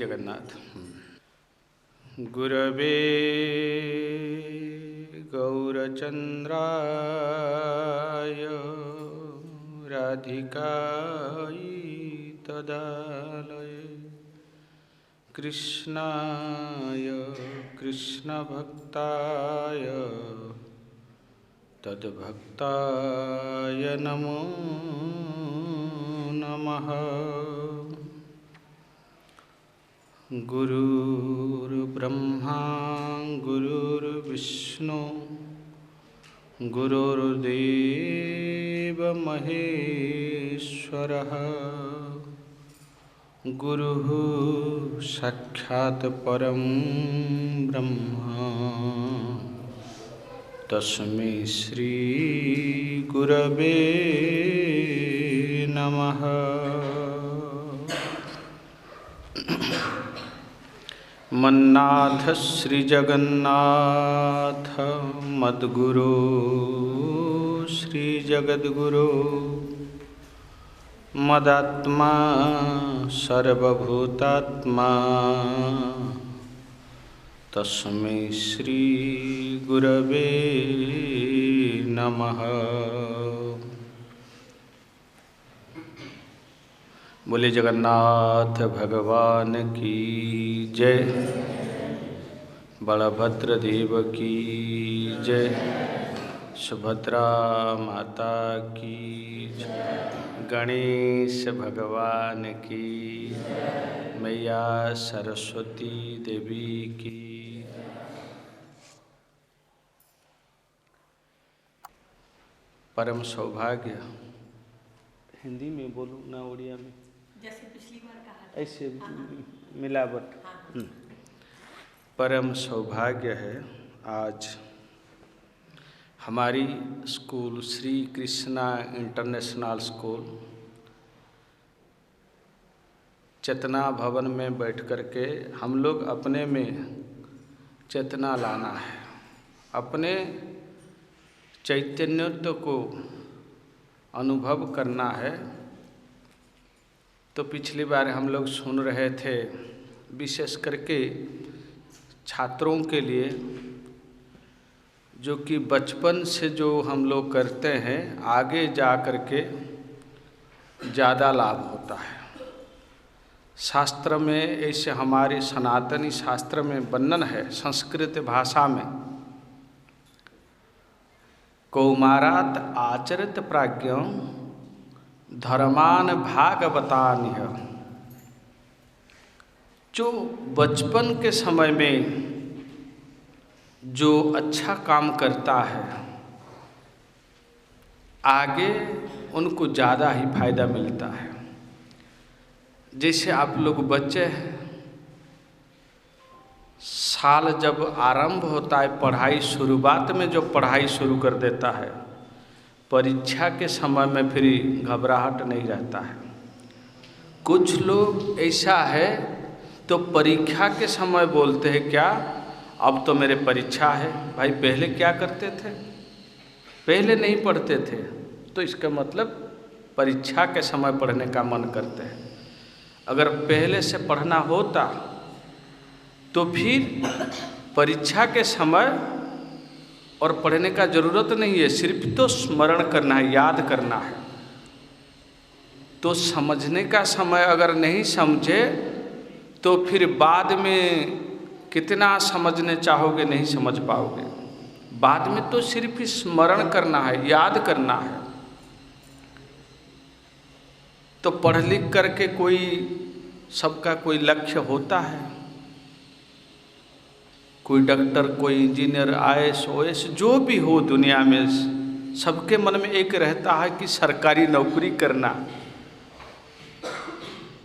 जगन्नाथ। गुरवे गौरचन्द्राय राधिकायै तदालये कृष्णाय कृष्णभक्ताय तद्भक्ताय नमो नमः। गुरुर्ब्रह्मा गुरुर्विष्णु गुरुर्देव महेश्वरः गुरुः साक्षात् परं ब्रह्म तस्मै श्री गुरवे नमः। मन्नाथ श्री जगन्नाथ मद्गुरो श्री जगद्गुरो मदात्मा सर्वभूतात्मा तस्मै श्री गुरवे नमः। बोले जगन्नाथ भगवान की जय, बलभद्र देव की जय, सुभद्रा माता की जय, गणेश भगवान की, मैया सरस्वती देवी की। परम सौभाग्य, हिंदी में बोलूँ ना उड़िया में, जैसे पिछली बार कहा ऐसे मिलावट। परम सौभाग्य है आज हमारी school Shri Krishna international school Chetna Bhavan में बैठ कर के हम लोग अपने में चेतना लाना है, अपने चैतन्यत्व को अनुभव करना है। तो पिछली बार हम लोग सुन रहे थे, विशेष करके छात्रों के लिए, जो कि बचपन से जो हम लोग करते हैं आगे जा कर के ज़्यादा लाभ होता है। शास्त्र में ऐसे हमारे सनातनी शास्त्र में वर्णन है, संस्कृत भाषा में, कौमारात आचरित प्राज्ञं धर्मान भागवतान्यः। जो बचपन के समय में जो अच्छा काम करता है आगे उनको ज़्यादा ही फायदा मिलता है। जैसे आप लोग बच्चे हैं, साल जब आरंभ होता है पढ़ाई, शुरुआत में जो पढ़ाई शुरू कर देता है, परीक्षा के समय में फिर घबराहट नहीं रहता है। कुछ लोग ऐसा है तो परीक्षा के समय बोलते हैं क्या अब तो मेरे परीक्षा है। भाई पहले क्या करते थे? पहले नहीं पढ़ते थे, तो इसका मतलब परीक्षा के समय पढ़ने का मन करते हैं। अगर पहले से पढ़ना होता तो फिर परीक्षा के समय और पढ़ने का ज़रूरत नहीं है, सिर्फ तो स्मरण करना है, याद करना है। तो समझने का समय अगर नहीं समझे तो फिर बाद में कितना समझने चाहोगे, नहीं समझ पाओगे। बाद में तो सिर्फ स्मरण करना है, याद करना है। तो पढ़ लिख करके कोई सबका कोई लक्ष्य होता है, कोई डॉक्टर, कोई इंजीनियर, IAS, OAS जो भी हो दुनिया में, सबके मन में एक रहता है कि सरकारी नौकरी करना।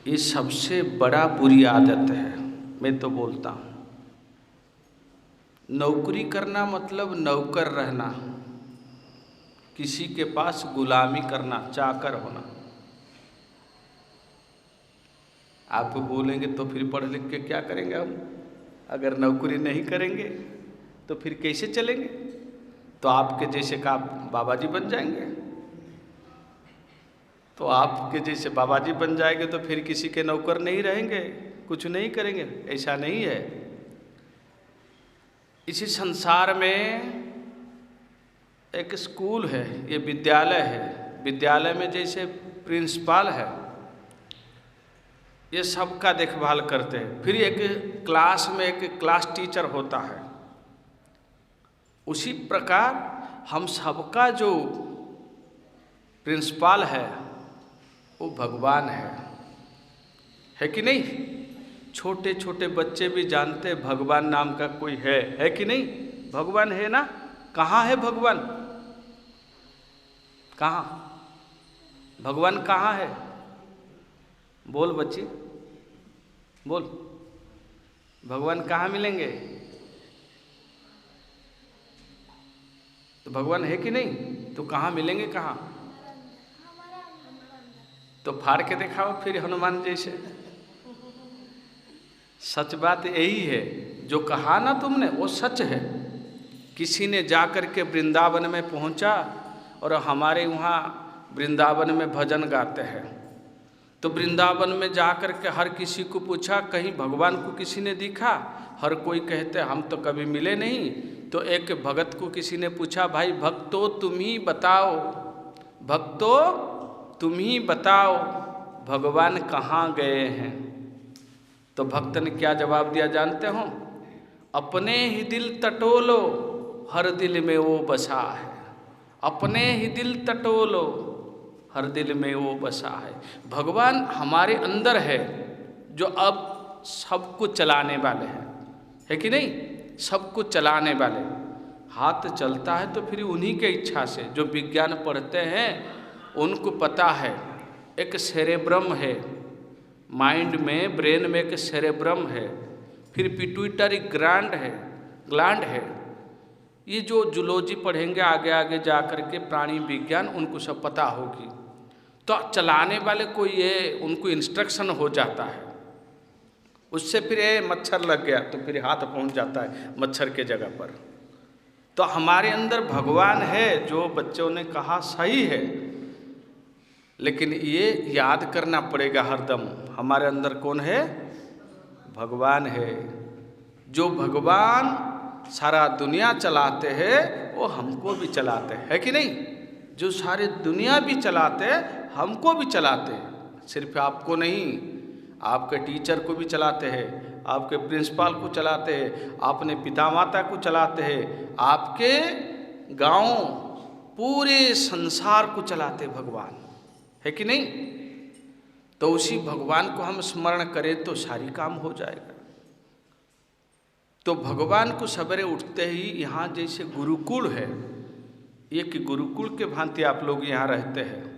ये सबसे बड़ा बुरी आदत है, मैं तो बोलता हूँ। नौकरी करना मतलब नौकर रहना, किसी के पास गुलामी करना, चाकर होना। आप बोलेंगे तो फिर पढ़ लिख के क्या करेंगे हम? अगर नौकरी नहीं करेंगे तो फिर कैसे चलेंगे? तो आपके जैसे का बाबा जी बन जाएंगे। तो आपके जैसे बाबा जी बन जाएंगे तो फिर किसी के नौकर नहीं रहेंगे, कुछ नहीं करेंगे, ऐसा नहीं है। इसी संसार में एक स्कूल है, ये विद्यालय है। विद्यालय में जैसे प्रिंसिपल है, ये सबका देखभाल करते हैं। फिर एक क्लास में एक क्लास टीचर होता है। उसी प्रकार हम सबका जो प्रिंसिपल है वो भगवान है कि नहीं? छोटे छोटे बच्चे भी जानते हैं भगवान नाम का कोई है कि नहीं? भगवान है ना? कहाँ है भगवान? कहाँ भगवान कहाँ है? बोल बच्ची, बोल, भगवान कहाँ मिलेंगे? तो भगवान है कि नहीं? तो कहाँ मिलेंगे? कहाँ? तो फाड़ के दिखाओ फिर हनुमान जैसे। सच बात यही है, जो कहा ना तुमने वो सच है। किसी ने जाकर के वृंदावन में पहुंचा, और हमारे वहाँ वृंदावन में भजन गाते हैं, तो वृंदावन में जाकर के हर किसी को पूछा कहीं भगवान को किसी ने दिखा? हर कोई कहते हम तो कभी मिले नहीं। तो एक भगत को किसी ने पूछा, भाई भक्तो तुम ही बताओ, भक्तो तुम ही बताओ भगवान कहाँ गए हैं? तो भक्त ने क्या जवाब दिया जानते हो? अपने ही दिल टटोलो, हर दिल में वो बसा है। अपने ही दिल टटोलो, हर दिल में वो बसा है। भगवान हमारे अंदर है, जो अब सबको चलाने वाले हैं, है कि नहीं? सबको चलाने वाले। हाथ चलता है तो फिर उन्हीं के इच्छा से। जो विज्ञान पढ़ते हैं उनको पता है, एक सेरेब्रम है माइंड में, ब्रेन में एक सेरेब्रम है, फिर पिट्यूटरी ग्लैंड है। ये जो जूलॉजी पढ़ेंगे आगे आगे जा कर के, प्राणी विज्ञान, उनको सब पता होगी। तो चलाने वाले को ये उनको इंस्ट्रक्शन हो जाता है। उससे फिर ये मच्छर लग गया तो फिर हाथ पहुंच जाता है मच्छर के जगह पर। तो हमारे अंदर भगवान है, जो बच्चों ने कहा सही है, लेकिन ये याद करना पड़ेगा हरदम, हमारे अंदर कौन है? भगवान है। जो भगवान सारा दुनिया चलाते हैं वो हमको भी चलाते हैं, है कि नहीं? जो सारी दुनिया भी चलाते हैं हमको भी चलाते हैं। सिर्फ आपको नहीं, आपके टीचर को भी चलाते हैं, आपके प्रिंसिपल को चलाते हैं, अपने पिता माता को चलाते हैं, आपके गांव, पूरे संसार को चलाते भगवान, है कि नहीं? तो उसी भगवान को हम स्मरण करें तो सारी काम हो जाएगा। तो भगवान को सवेरे उठते ही, यहाँ जैसे गुरुकुल है, एक गुरुकुल के भांति आप लोग यहाँ रहते हैं,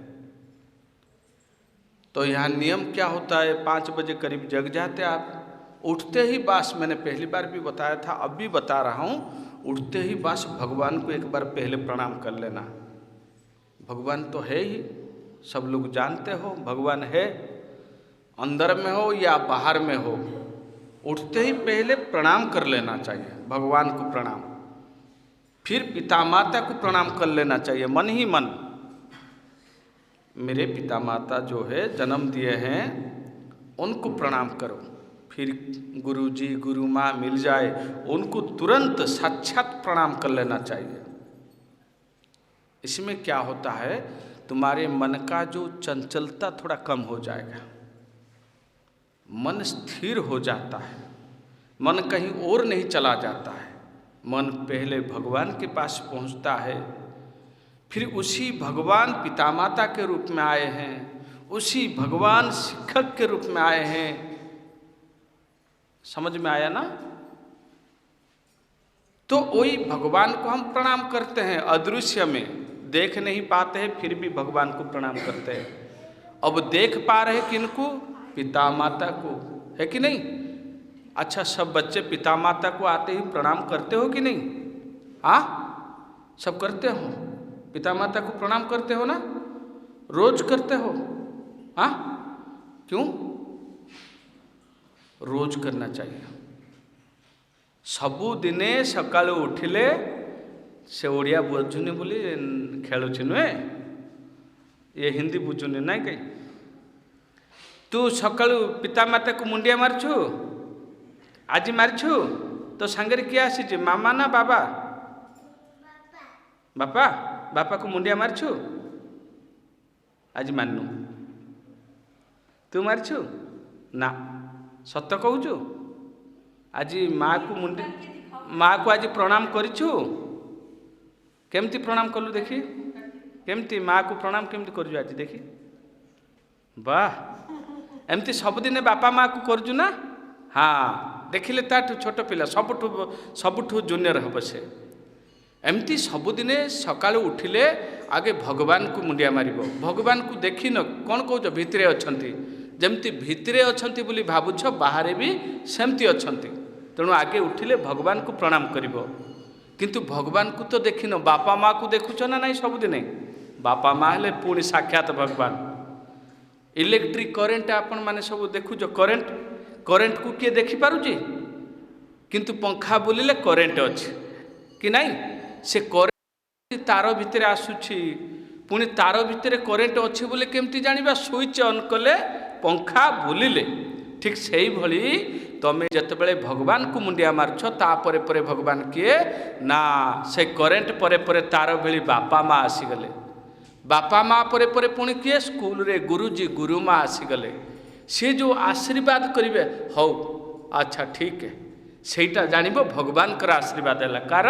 तो यहाँ नियम क्या होता है? 5 बजे करीब जग जाते आप। उठते ही बस, मैंने पहली बार भी बताया था, अब भी बता रहा हूँ, उठते ही बस भगवान को एक बार पहले प्रणाम कर लेना। भगवान तो है ही, सब लोग जानते हो भगवान है, अंदर में हो या बाहर में हो, उठते ही पहले प्रणाम कर लेना चाहिए भगवान को प्रणाम। फिर पिता माता को प्रणाम कर लेना चाहिए, मन ही मन। मेरे पिता माता जो है जन्म दिए हैं उनको प्रणाम करो। फिर गुरुजी गुरु माँ मिल जाए उनको तुरंत साक्षात प्रणाम कर लेना चाहिए। इसमें क्या होता है, तुम्हारे मन का जो चंचलता थोड़ा कम हो जाएगा, मन स्थिर हो जाता है, मन कहीं और नहीं चला जाता है। मन पहले भगवान के पास पहुंचता है, फिर उसी भगवान पिता माता के रूप में आए हैं, उसी भगवान शिक्षक के रूप में आए हैं। समझ में आया ना? तो वही भगवान को हम प्रणाम करते हैं, अदृश्य में देख नहीं पाते हैं, फिर भी भगवान को प्रणाम करते हैं। अब देख पा रहे किनको? पिता माता को, है कि नहीं? अच्छा, सब बच्चे पिता माता को आते ही प्रणाम करते हो कि नहीं? हाँ, सब करते हो? पिता माता को प्रणाम करते हो ना? रोज करते हो? हाँ, क्यों? रोज करना चाहिए। सबु दिने सकाळु उठिले से ओडिया बुझुनी बोली खेलुछि नुहे, ये हिंदी बुझुनी नहीं कहीं। तू सकाळू पिता माता को मुंडिया मारछु आज मारछु तो सांगरे किए आसी मामा ना बाबा बापा बापा को मुंडिया मारछु आज माननु तू मारछु ना सत्य कहूचु आज माँ को मुंडी माँ को आज प्रणाम करिछु केमती प्रणाम कलु देखी केमती माँ को प्रणाम केमती करजु आज देखी वाह एमती सबुदिने बापा माँ को करजु ना हाँ देखिले ताठू छोट पिला सबुठू जूनियर हम से एमती सबुदिने सकाळु उठिले आगे भगवान को मुंडिया मारिबो भगवान को देखी न कौन कौच भितरे अछंती जमती भितरे अछंती बोली भाबुछ बाहरे भी सेमती अछंती तेणु आगे उठिले भगवान को प्रणाम करिबो किंतु भगवान को तो देखिन बापा माँ को देखुछ ना नहीं सबुदिने बापा माँ हेले पुणी साक्षात भगवान इलेक्ट्रिक करेन्ट आपण माने सब देखुछ करेन्ट करेन्ट को किए देखि पारुची किंतु पंखा बुलिले करेन्ट अछि कि नहीं से करेन्ट तार भितर आसुछि पुणी तार भितर करेन्ट अछि बोले केमती जानिबा स्विच ऑन कले पंखा बुलिले ठीक सेही भली तमे जतबेले भगवान को मुंडिया मारछ तापरे परे भगवान किए ना से करेन्ट परे परे तार भेली बापा माँ आसीगले बापा माँ परे परे पुणी किए स्कूल रे गुरुजी गुरुमा आसीगले सी जो आशीर्वाद करेंगे हौ अच्छा ठीक है सेटा जानिबो भगवान कर आशीर्वाद है कार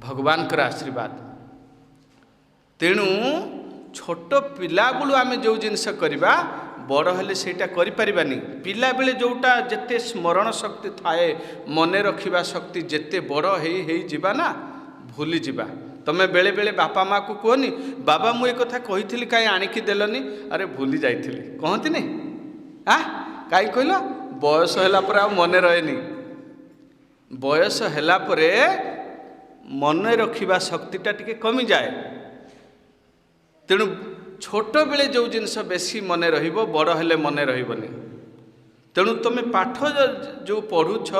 भगवान कर आशीर्वाद तेणु छोट पिला बेलू आम जो जिनस करवा बड़ हेले सेटा करि परिबानी पिला बेले जोटा जेते स्मरण शक्ति थाए मने रखिबा शक्ति जेते बड़ हेई जिबा ना भूली जिबा तमे बेले बेले बापा माँ को कहनी बाबा मु एक कथा कही कहीं आणिकी देलनी अरे भूली जाइथिली कहती नहीं हाँ कहीं कहल बयस है मन रहे बयस है मन रखा शक्तिटा टिके कमी जाए तेणु छोट बेले जो जिनस बेसी मन रहिबो बड़ हेले मन रहिबनी तेणु तुम पाठ जो पढ़ुछ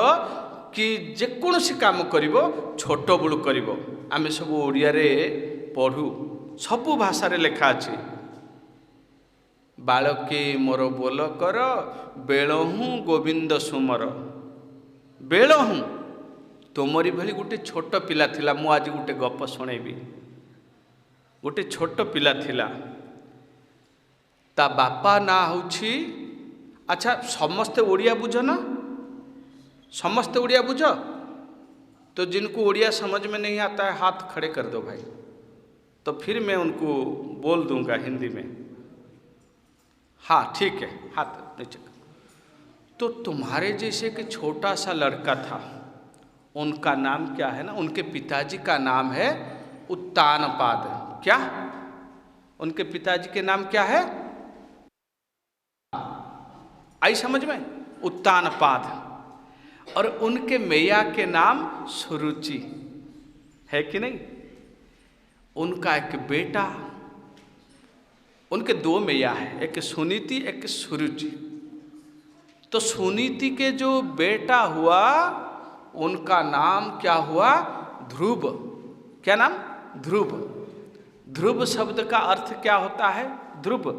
कि जेकोसी काम करिवो छोट बेलू करिवो आमे सब ओडिया रे पढ़ू सबु भाषा रे लेखा अछि बालके मोर बोल कर बेलहूँ गोविंद सुमर बेलहूँ तुमरी भली गोटे छोट पिला थिला मु आज गोटे गप शुणेबी गोटे छोट पिला थिला ता बापा ना होछि अच्छा समस्ते ओडिया बुझ ना समस्ते ओडिया बुझ तो जिनको ओडिया समझ में नहीं आता है हाथ खड़े कर दो भाई तो फिर मैं उनको बोल दूंगा हिंदी में हाँ ठीक है हाथ नीचे तो तुम्हारे जैसे एक छोटा सा लड़का था उनका नाम क्या है ना उनके पिताजी का नाम है उत्तानपाद क्या उनके पिताजी के नाम क्या है आई समझ में उत्तानपाद और उनके मैया के नाम सुरुचि है कि नहीं उनका एक बेटा उनके दो मैया है एक सुनीति एक सुरुचि तो सुनीति के जो बेटा हुआ उनका नाम क्या हुआ ध्रुव क्या नाम ध्रुव ध्रुव शब्द का अर्थ क्या होता है ध्रुव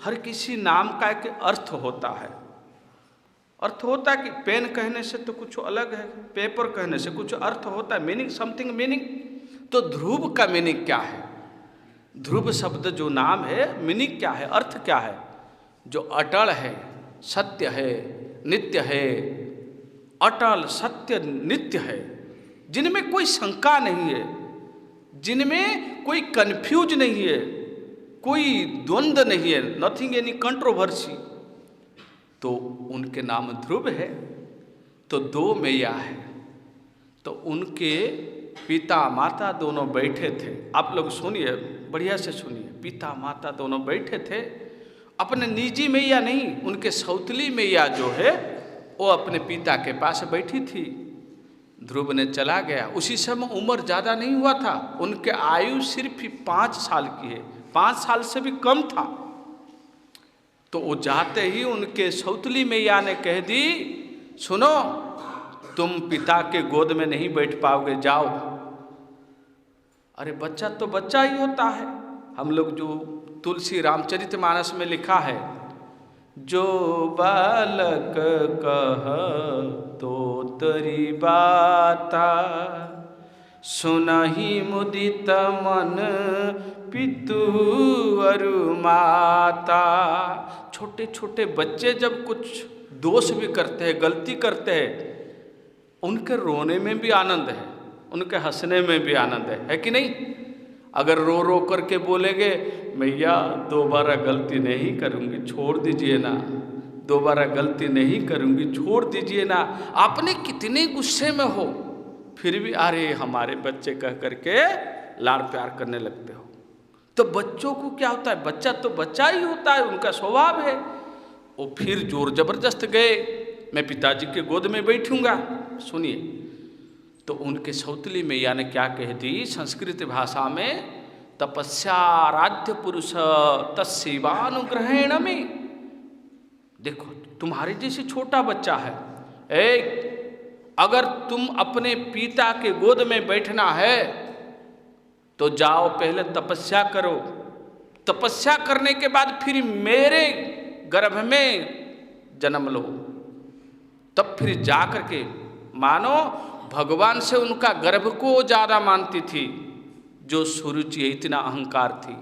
हर किसी नाम का एक अर्थ होता है अर्थ होता है कि पेन कहने से तो कुछ अलग है पेपर कहने से कुछ अर्थ होता है मीनिंग समथिंग मीनिंग तो ध्रुव का मीनिंग क्या है ध्रुव शब्द जो नाम है मीनिंग क्या है अर्थ क्या है जो अटल है सत्य है नित्य है अटल सत्य नित्य है जिनमें कोई शंका नहीं है जिनमें कोई कंफ्यूज नहीं है कोई द्वंद्व नहीं है नथिंग एनी कंट्रोवर्सी तो उनके नाम ध्रुव है तो दो मैया है तो उनके पिता माता दोनों बैठे थे आप लोग सुनिए बढ़िया से सुनिए पिता माता दोनों बैठे थे अपने निजी मैया नहीं उनके सौतली मैया जो है वो अपने पिता के पास बैठी थी ध्रुव ने चला गया उसी समय उम्र ज़्यादा नहीं हुआ था उनके आयु सिर्फ 5 साल की है 5 साल से भी कम था तो वो जाते ही उनके सौतली मैया ने कह दी सुनो तुम पिता के गोद में नहीं बैठ पाओगे जाओ अरे बच्चा तो बच्चा ही होता है हम लोग जो तुलसी रामचरितमानस में लिखा है जो बालक कह तो तरी बाता, सुनहि मुदित मन पितु अरु माता। छोटे छोटे बच्चे जब कुछ दोष भी करते हैं, गलती करते हैं, उनके रोने में भी आनंद है, उनके हंसने में भी आनंद है कि नहीं? अगर रो रो करके बोलेंगे मैया दोबारा गलती नहीं करूँगी, छोड़ दीजिए ना, दोबारा गलती नहीं करूँगी, छोड़ दीजिए ना, आपने कितने गुस्से में हो फिर भी अरे हमारे बच्चे कह करके लाड़ प्यार करने लगते हो। तो बच्चों को क्या होता है, बच्चा तो बच्चा ही होता है, उनका स्वभाव है। वो फिर जोर जबरदस्त गए, मैं पिताजी के गोद में बैठूंगा। सुनिए, तो उनके सौतली मैया ने क्या कह दी संस्कृत भाषा में, तपस्याराध्य पुरुष तत्सेवानुग्रहेण में। देखो तुम्हारे जैसे छोटा बच्चा है, अगर तुम अपने पिता के गोद में बैठना है तो जाओ पहले तपस्या करो, तपस्या करने के बाद फिर मेरे गर्भ में जन्म लो, तब फिर जा कर के। मानो भगवान से उनका गर्भ को ज़्यादा मानती थी, जो सुरुचि इतना अहंकार थी।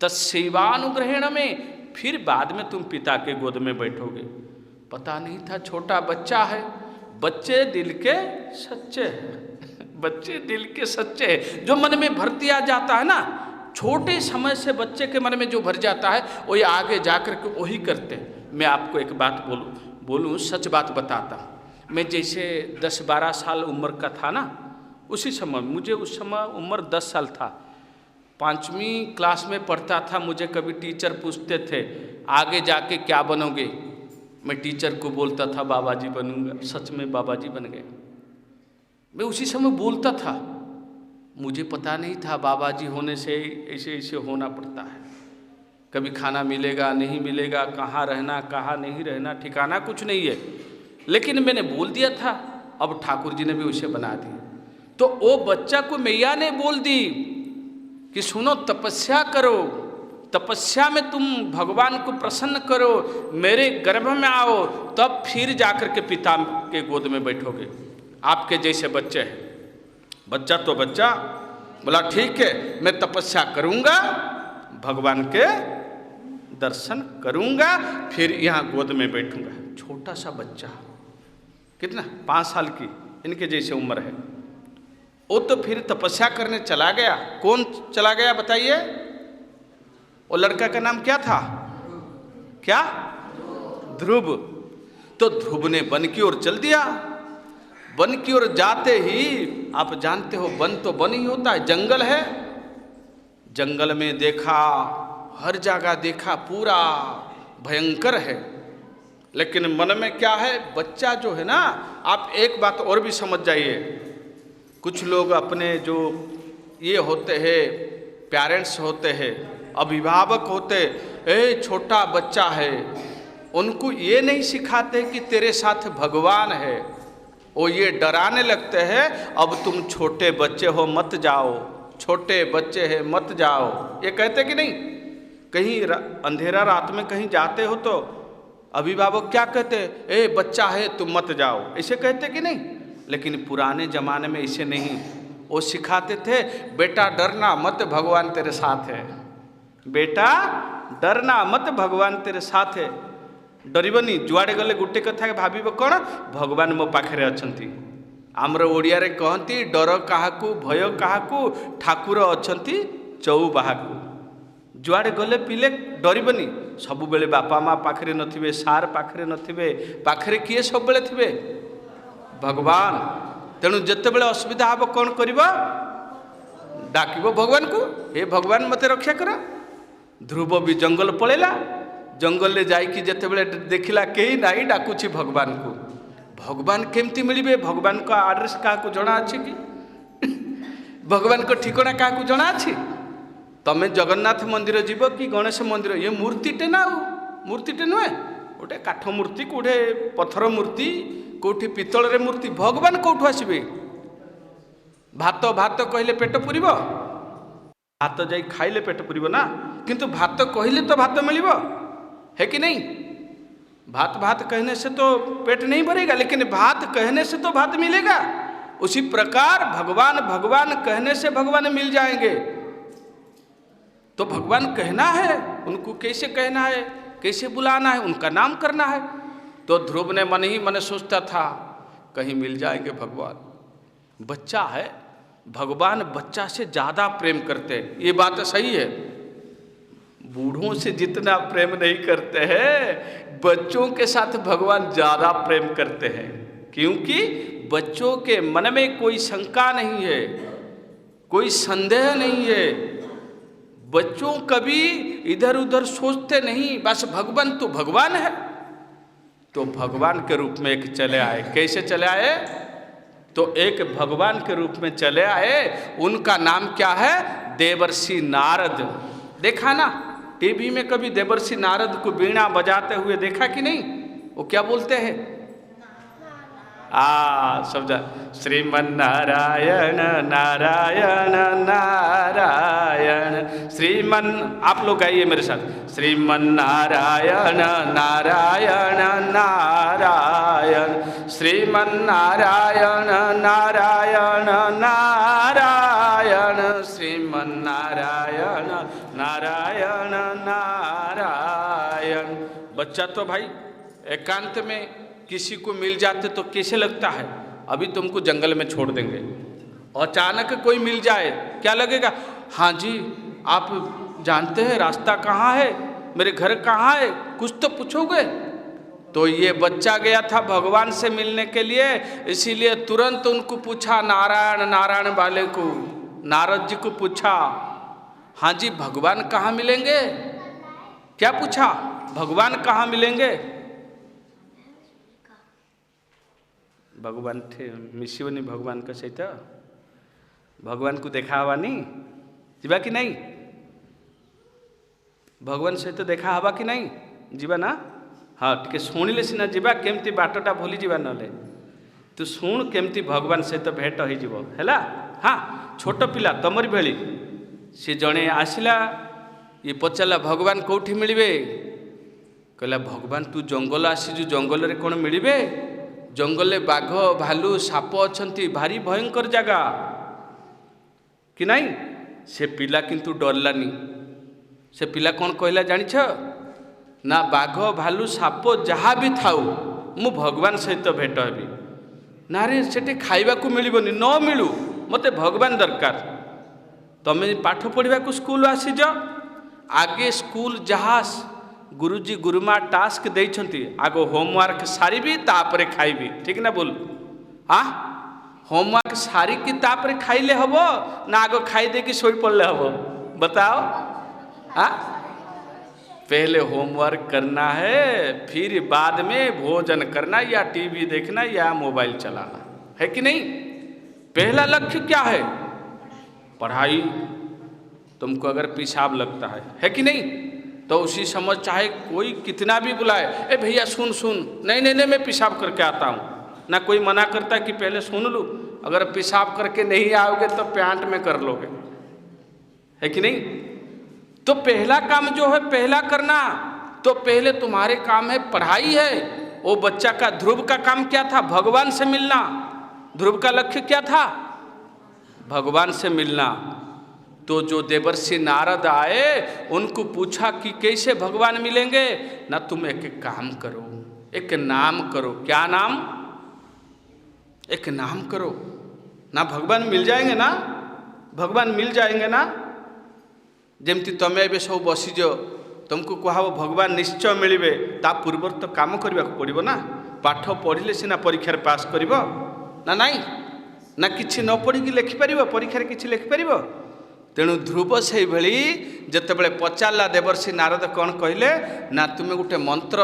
तत्सेवानुग्रहेण में, फिर बाद में तुम पिता के गोद में बैठोगे। पता नहीं था छोटा बच्चा है। बच्चे दिल के सच्चे हैं, बच्चे दिल के सच्चे हैं। जो मन में भर दिया जाता है ना, छोटे समय से बच्चे के मन में जो भर जाता है वही आगे जाकर के वही करते हैं। मैं आपको एक बात बोलूं, सच बात बताता हूँ। मैं जैसे 10-12 साल उम्र का था ना, उसी समय मुझे, उस समय उम्र 10 साल था, 5वीं क्लास में पढ़ता था। मुझे कभी टीचर पूछते थे आगे जाके क्या बनोगे, मैं टीचर को बोलता था बाबा जी बनूंगा। सच में बाबा जी बन गए। मैं उसी समय बोलता था, मुझे पता नहीं था बाबा जी होने से ऐसे ऐसे होना पड़ता है। कभी खाना मिलेगा नहीं मिलेगा, कहाँ रहना कहाँ नहीं रहना, ठिकाना कुछ नहीं है, लेकिन मैंने बोल दिया था। अब ठाकुर जी ने भी उसे बना दिया। तो वो बच्चा को मैया ने बोल दी कि सुनो तपस्या करो, तपस्या में तुम भगवान को प्रसन्न करो, मेरे गर्भ में आओ, तब फिर जाकर के पिता के गोद में बैठोगे। आपके जैसे बच्चे हैं, बच्चा तो बच्चा बोला ठीक है मैं तपस्या करूंगा, भगवान के दर्शन करूंगा, फिर यहाँ गोद में बैठूंगा। छोटा सा बच्चा, कितना 5 साल की इनके जैसे उम्र है, वो तो फिर तपस्या करने चला गया। कौन चला गया बताइए? वो लड़का का नाम क्या था? क्या? ध्रुव। तो ध्रुव ने वन की ओर चल दिया। वन की ओर जाते ही, आप जानते हो वन तो वन ही होता है, जंगल है। जंगल में देखा, हर जगह देखा, पूरा भयंकर है। लेकिन मन में क्या है, बच्चा जो है ना, आप एक बात और भी समझ जाइए। कुछ लोग अपने जो ये होते हैं, पेरेंट्स होते हैं, अभिभावक होते, छोटा बच्चा है, उनको ये नहीं सिखाते कि तेरे साथ भगवान है। वो ये डराने लगते हैं, अब तुम छोटे बच्चे हो मत जाओ, छोटे बच्चे हैं मत जाओ, ये कहते कि नहीं? कहीं अंधेरा रात में कहीं जाते हो तो अभिभावक क्या कहते? बच्चा है तुम मत जाओ, ऐसे कहते कि नहीं? लेकिन पुराने ज़माने में ऐसे नहीं, वो सिखाते थे बेटा डरना मत, भगवान तेरे साथ है, बेटा डरना मत, भगवान तेरे साथ है। डरबनी, जुआड़े गले गोटे कथा भाव कौन, भगवान मो पाखे अच्छा। आमर ओडिया रे कहती डर काहाकू भय काहाकू, ठाकुर अछंती चौबाहाकू। जुआड़े गले पिले डरबनी, सबु बेले बापा माँ पाखे नथिबे, सार पाखे नथिबे, पाखे किए सब बेले थिबे? भगवान। तेणु जिते बड़े असुविधा हम कौन कर डाक भगवान को, हे भगवान मते रक्षा कर। ध्रुव भी जंगल पलैला, जंगल में जाइकी जिते बड़े देखला कहीं ना डाकुची भगवान को। भगवान केमती मिले? भगवान का आड्रेस क्या जना अच्छी कि? भगवान को ठिकाना क्या जना अच्छी? तमें जगन्नाथ मंदिर जीव कि गणेश मंदिर, ये मूर्तिटे ना, मूर्तिटे नुहे, गोटे काठ मूर्ति, कौटे पत्थर मूर्ति, कौटी पितल रे मूर्ति। भगवान कौटू आसबे? भात भात कहले पेट पुरिब, भात जाई खाइले पेट पुरिब ना, किंतु भात कहले तो भात मिलिब है कि नहीं? भात भात कहने से तो पेट नहीं भरेगा, लेकिन भात कहने से तो भात मिलेगा। उसी प्रकार भगवान भगवान कहने से भगवान मिल जाएंगे। तो भगवान कहना है, उनको कैसे कहना है, कैसे बुलाना है, उनका नाम करना है। तो ध्रुव ने मन ही मन सोचता था कहीं मिल जाएंगे भगवान। बच्चा है, भगवान बच्चा से ज़्यादा प्रेम करते हैं, ये बात सही है। बूढ़ों से जितना प्रेम नहीं करते हैं, बच्चों के साथ भगवान ज़्यादा प्रेम करते हैं, क्योंकि बच्चों के मन में कोई शंका नहीं है, कोई संदेह नहीं है। बच्चों कभी इधर उधर सोचते नहीं, बस भगवान तो भगवान है। तो भगवान के रूप में एक चले आए। कैसे चले आए? तो एक भगवान के रूप में चले आए। उनका नाम क्या है? देवर्षि नारद। देखा ना टीवी में कभी देवर्षि नारद को वीणा बजाते हुए देखा कि नहीं? वो क्या बोलते हैं? सब श्रीमन नारायण नारायण नारायण श्रीमन। आप लोग गाइए मेरे साथ, श्रीमन नारायण नारायण नारायण श्रीमन नारायण नारायण नारायण श्रीमन नारायण नारायण नारायण। बच्चा तो भाई एकांत में किसी को मिल जाते तो कैसे लगता है? अभी तुमको जंगल में छोड़ देंगे, अचानक कोई मिल जाए क्या लगेगा? हाँ जी, आप जानते हैं रास्ता कहाँ है, मेरे घर कहाँ है, कुछ तो पूछोगे। तो ये बच्चा गया था भगवान से मिलने के लिए, इसीलिए तुरंत उनको पूछा, नारायण नारायण वाले को, नारद जी को पूछा, हाँ जी भगवान कहाँ मिलेंगे? क्या पूछा? भगवान कहाँ मिलेंगे? भगवान थे मिसिवनी भगवान का सहित भगवान को देखा हवा नहीं जीवा कि नहीं? भगवान सहित देखा हवा कि नहीं? जीवा ना? हाँ टिके शुणिले सीना जीवा, केमती बाटटा भूली जीवा नले तू शुण केमती भगवान सहित भेट हो जीवो हैला। हाँ छोट पिला तमरी भेली सी जड़े आसला, ये पचारा भगवान कौटी मिलिबे? कहला भगवान तू जंगल आसीजु, जंगल रे कौन मिलिबे? जंगल में बाघ भालू साप अच्छी, भारी भयंकर जगह कि नहीं? से पिला किंतु डरलानी। से पिला कौन कहला जानिछ ना? बाघ भालू साप जहाँ भी थाऊ मु भगवान सहित भेट हेबी ना। रे सेठी खाइबा को मिलिबनी, न मिलू, मते भगवान दरकार। तमे पाठ पढ़िबा को स्कूल आसीज, आगे स्कूल जहाँ गुरुजी गुरुमा टास्क देइछंती, आगो होमवर्क सारिबी तापरे खाइबी, ठीक ना बोल? हाँ होमवर्क सारी की तापरे खाइले हबो ना आगो खाई दे कि सोई पड़ले हबो? बताओ। हाँ पहले होमवर्क करना है, फिर बाद में भोजन करना या टीवी देखना या मोबाइल चलाना है कि नहीं? पहला लक्ष्य क्या है? पढ़ाई। तुमको अगर पेशाब लगता है कि नहीं, तो उसी समय चाहे कोई कितना भी बुलाए, ए भैया सुन सुन, नहीं नहीं नहीं मैं पेशाब करके आता हूँ, ना कोई मना करता कि पहले सुन लूँ। अगर पेशाब करके नहीं आओगे तो पैंट में कर लोगे, है कि नहीं? तो पहला काम जो है पहला करना, तो पहले तुम्हारे काम है पढ़ाई है। वो बच्चा का ध्रुव का काम क्या था? भगवान से मिलना। ध्रुव का लक्ष्य क्या था? भगवान से मिलना। तो जो देवर्षि नारद आए उनको पूछा कि कैसे भगवान मिलेंगे? ना तुम एक काम करो, एक नाम करो। क्या नाम? एक नाम करो ना, भगवान मिल जाएंगे ना, भगवान मिल जाएंगे ना। जमती तमें ए सब बसीज, तुमको कह भगवान निश्चय मिले, ता पूर्व तो काम करने को पड़ो ना। पाठ पढ़िले सीना परीक्षा पास कर ना, नहीं ना किसी न पढ़ी लिखिपर परीक्षा किसी लिखिपर। तेणु ध्रुव से भली जितेबले पचारा देवर्षि नारद कौन कहले ना, तुम्हें गोटे मंत्र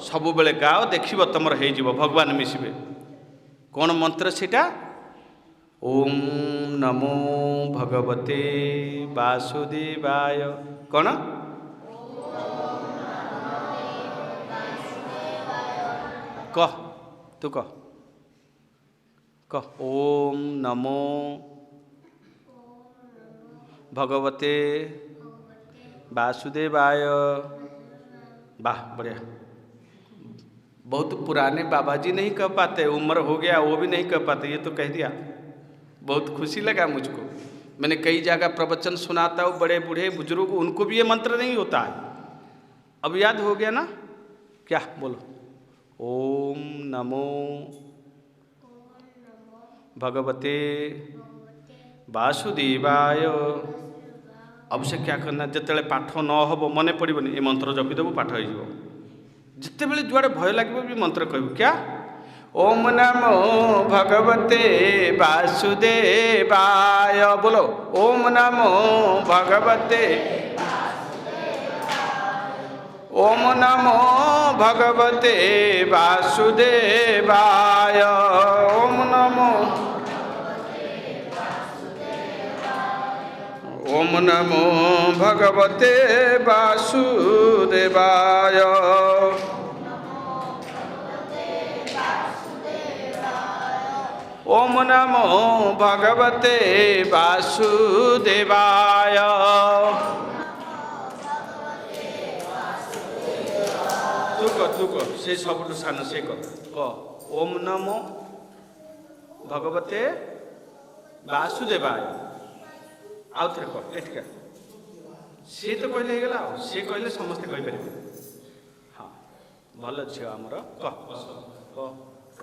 सब बेले गाओ, देख तुम हो भगवान मिसबे। कौन मंत्र सीटा? ओम नमो भगवते वासुदेवाय। कौन? कह तू कह कह। ओम नमो भगवते वासुदेवाय। वाह बढ़िया। बहुत पुराने बाबा जी नहीं कह पाते, उम्र हो गया वो भी नहीं कह पाते, ये तो कह दिया। बहुत खुशी लगा मुझको। मैंने कई जगह प्रवचन सुनाता हूँ, बड़े बूढ़े बुजुर्ग, उनको भी ये मंत्र नहीं होता है। अब याद हो गया ना? क्या बोलो? ओम नमो भगवते वासुदेवाय। अब से क्या करना, जिते पाठ न हम मन पड़ोनी ये मंत्र जपिदेव, पाठ हो जिते बड़े जुआड़े भय लगे भी मंत्र कहू। क्या? ओम नमो भगवते वासुदेवाय। बोलो ओम नमो भगवते, ओम नमो भगवते वासुदेवाय। ओम नमो, ओम नमो भगवते वासुदेवाय। ओम नमो भगवते वासुदेवाय। तू कह से सब सान से कह ओम नमो भगवते वासुदेवाय। आउ थे कह एठिका सी तो कहले गला, सी कहले समस्ते कहि परिबे। हाँ भल झियो आमर कह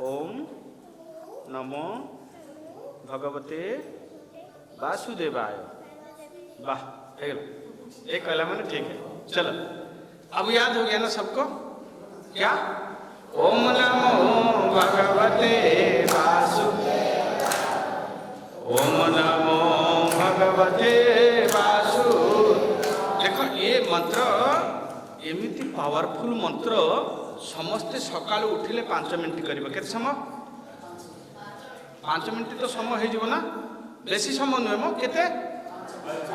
ओम नमो भगवते वासुदेवाय। वाह हो गया, एक कहला मैंने ठीक है। चलो अब याद हो गया ना सबको? क्या? ओम नमो भगवते वासुदेवाय, ओम नमो भगवते वासु। देखो ये मंत्र एमिति पावरफुल मंत्र, समस्ते सकाल उठिले 5 मिनिट करिबे। केते समय? 5 मिनिट तो समय हो ना, बेसी समय नुहे मो, केते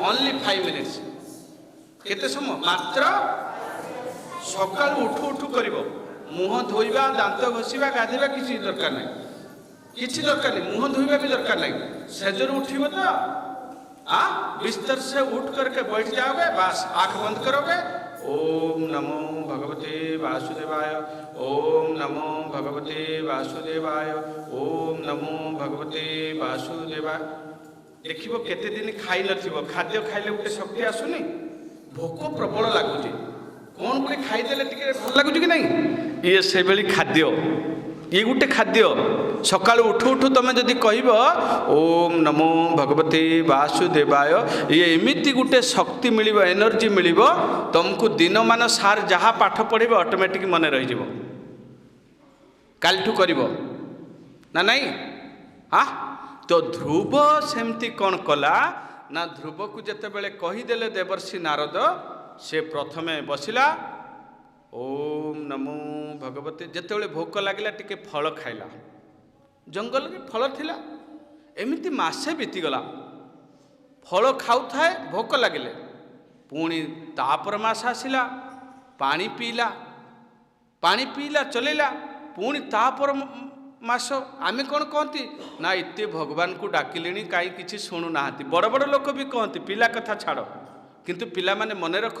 ओनली 5 मिनिट्स। केते समय? मात्र सकाल उठू उठू करिबो। मुह धोइबा, दांत घसीबा, गाधीबा किसी दरकार नहीं, किसी दरकार नहीं। मुह धोइबा भी दरकार नहीं। सेजर उठिबो तो बिस्तर से उठ करके बैठ जाओगे, बस आंख बंद करोगे, ओम नमो भगवते वासुदेवाय, ओम नमो भगवते वासुदेवाय, ओम नमो भगवते वासुदेवाय। देखिबो केते दिन खाई नथिबो, खाद्य खाइले गोटे शक्ति आसुनी, भोक प्रबल लगुची, कौन गोटे खाईदेले टिके भल लगुची कि नहीं? ये से बेली खाद्य, ये गोटे खाद्य। सकाल उठू उठू तुम जदि कहब ओम नमो भगवते वासुदेवाय, ये एमिति गोटे शक्ति मिल, एनर्जी मिल, तुमको दिन मान सार जहाँ पाठ पढ़े ऑटोमेटिक मन रही कालठू कर ना नहीं? हाँ तो ध्रुव सेमती कौन कला ना, ध्रुव को जिते बड़े कहीदेले देवर्षि नारद, से प्रथमे बसिला ओम नमो भगवते। जिते भोक लगे टिके फल खाइला, जंगल में फल थिला, एमिति मासे बीतीगला, फल खाऊ थाए, भोक लगिले, पुणी तापर मास आसिला, पानी पीला, पानी पीला चलेला, पुणी तापर मास आमे कौन कहती ना, इतने भगवान को डाकिले कहीं किसी शुणु ना। बड़ बड़ लोक भी कहती, पिला कथा छाड़, किंतु पिला माने मने रख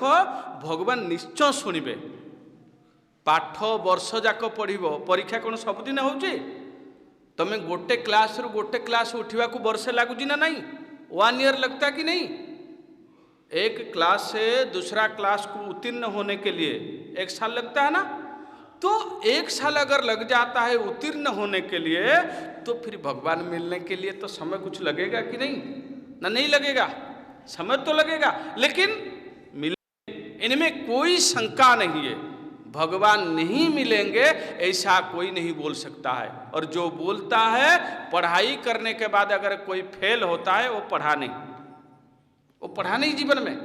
भगवान निश्चय शुणिबे। पाठ वर्ष जाक पढ़, परीक्षा कौन सबुदिन होची? तमें गोटे क्लास रु गोटे क्लास उठा को वर्षे लगुच ना नहीं? 1 ईयर लगता कि नहीं? एक क्लास से दूसरा क्लास को उत्तीर्ण होने के लिए 1 साल लगता है ना? तो 1 साल अगर लग जाता है उत्तीर्ण होने के लिए, तो फिर भगवान मिलने के लिए तो समय कुछ लगेगा कि नहीं? ना नहीं लगेगा? समय तो लगेगा, लेकिन मिले, इनमें कोई शंका नहीं है। भगवान नहीं मिलेंगे ऐसा कोई नहीं बोल सकता है। और जो बोलता है पढ़ाई करने के बाद अगर कोई फेल होता है, वो पढ़ा नहीं जीवन में,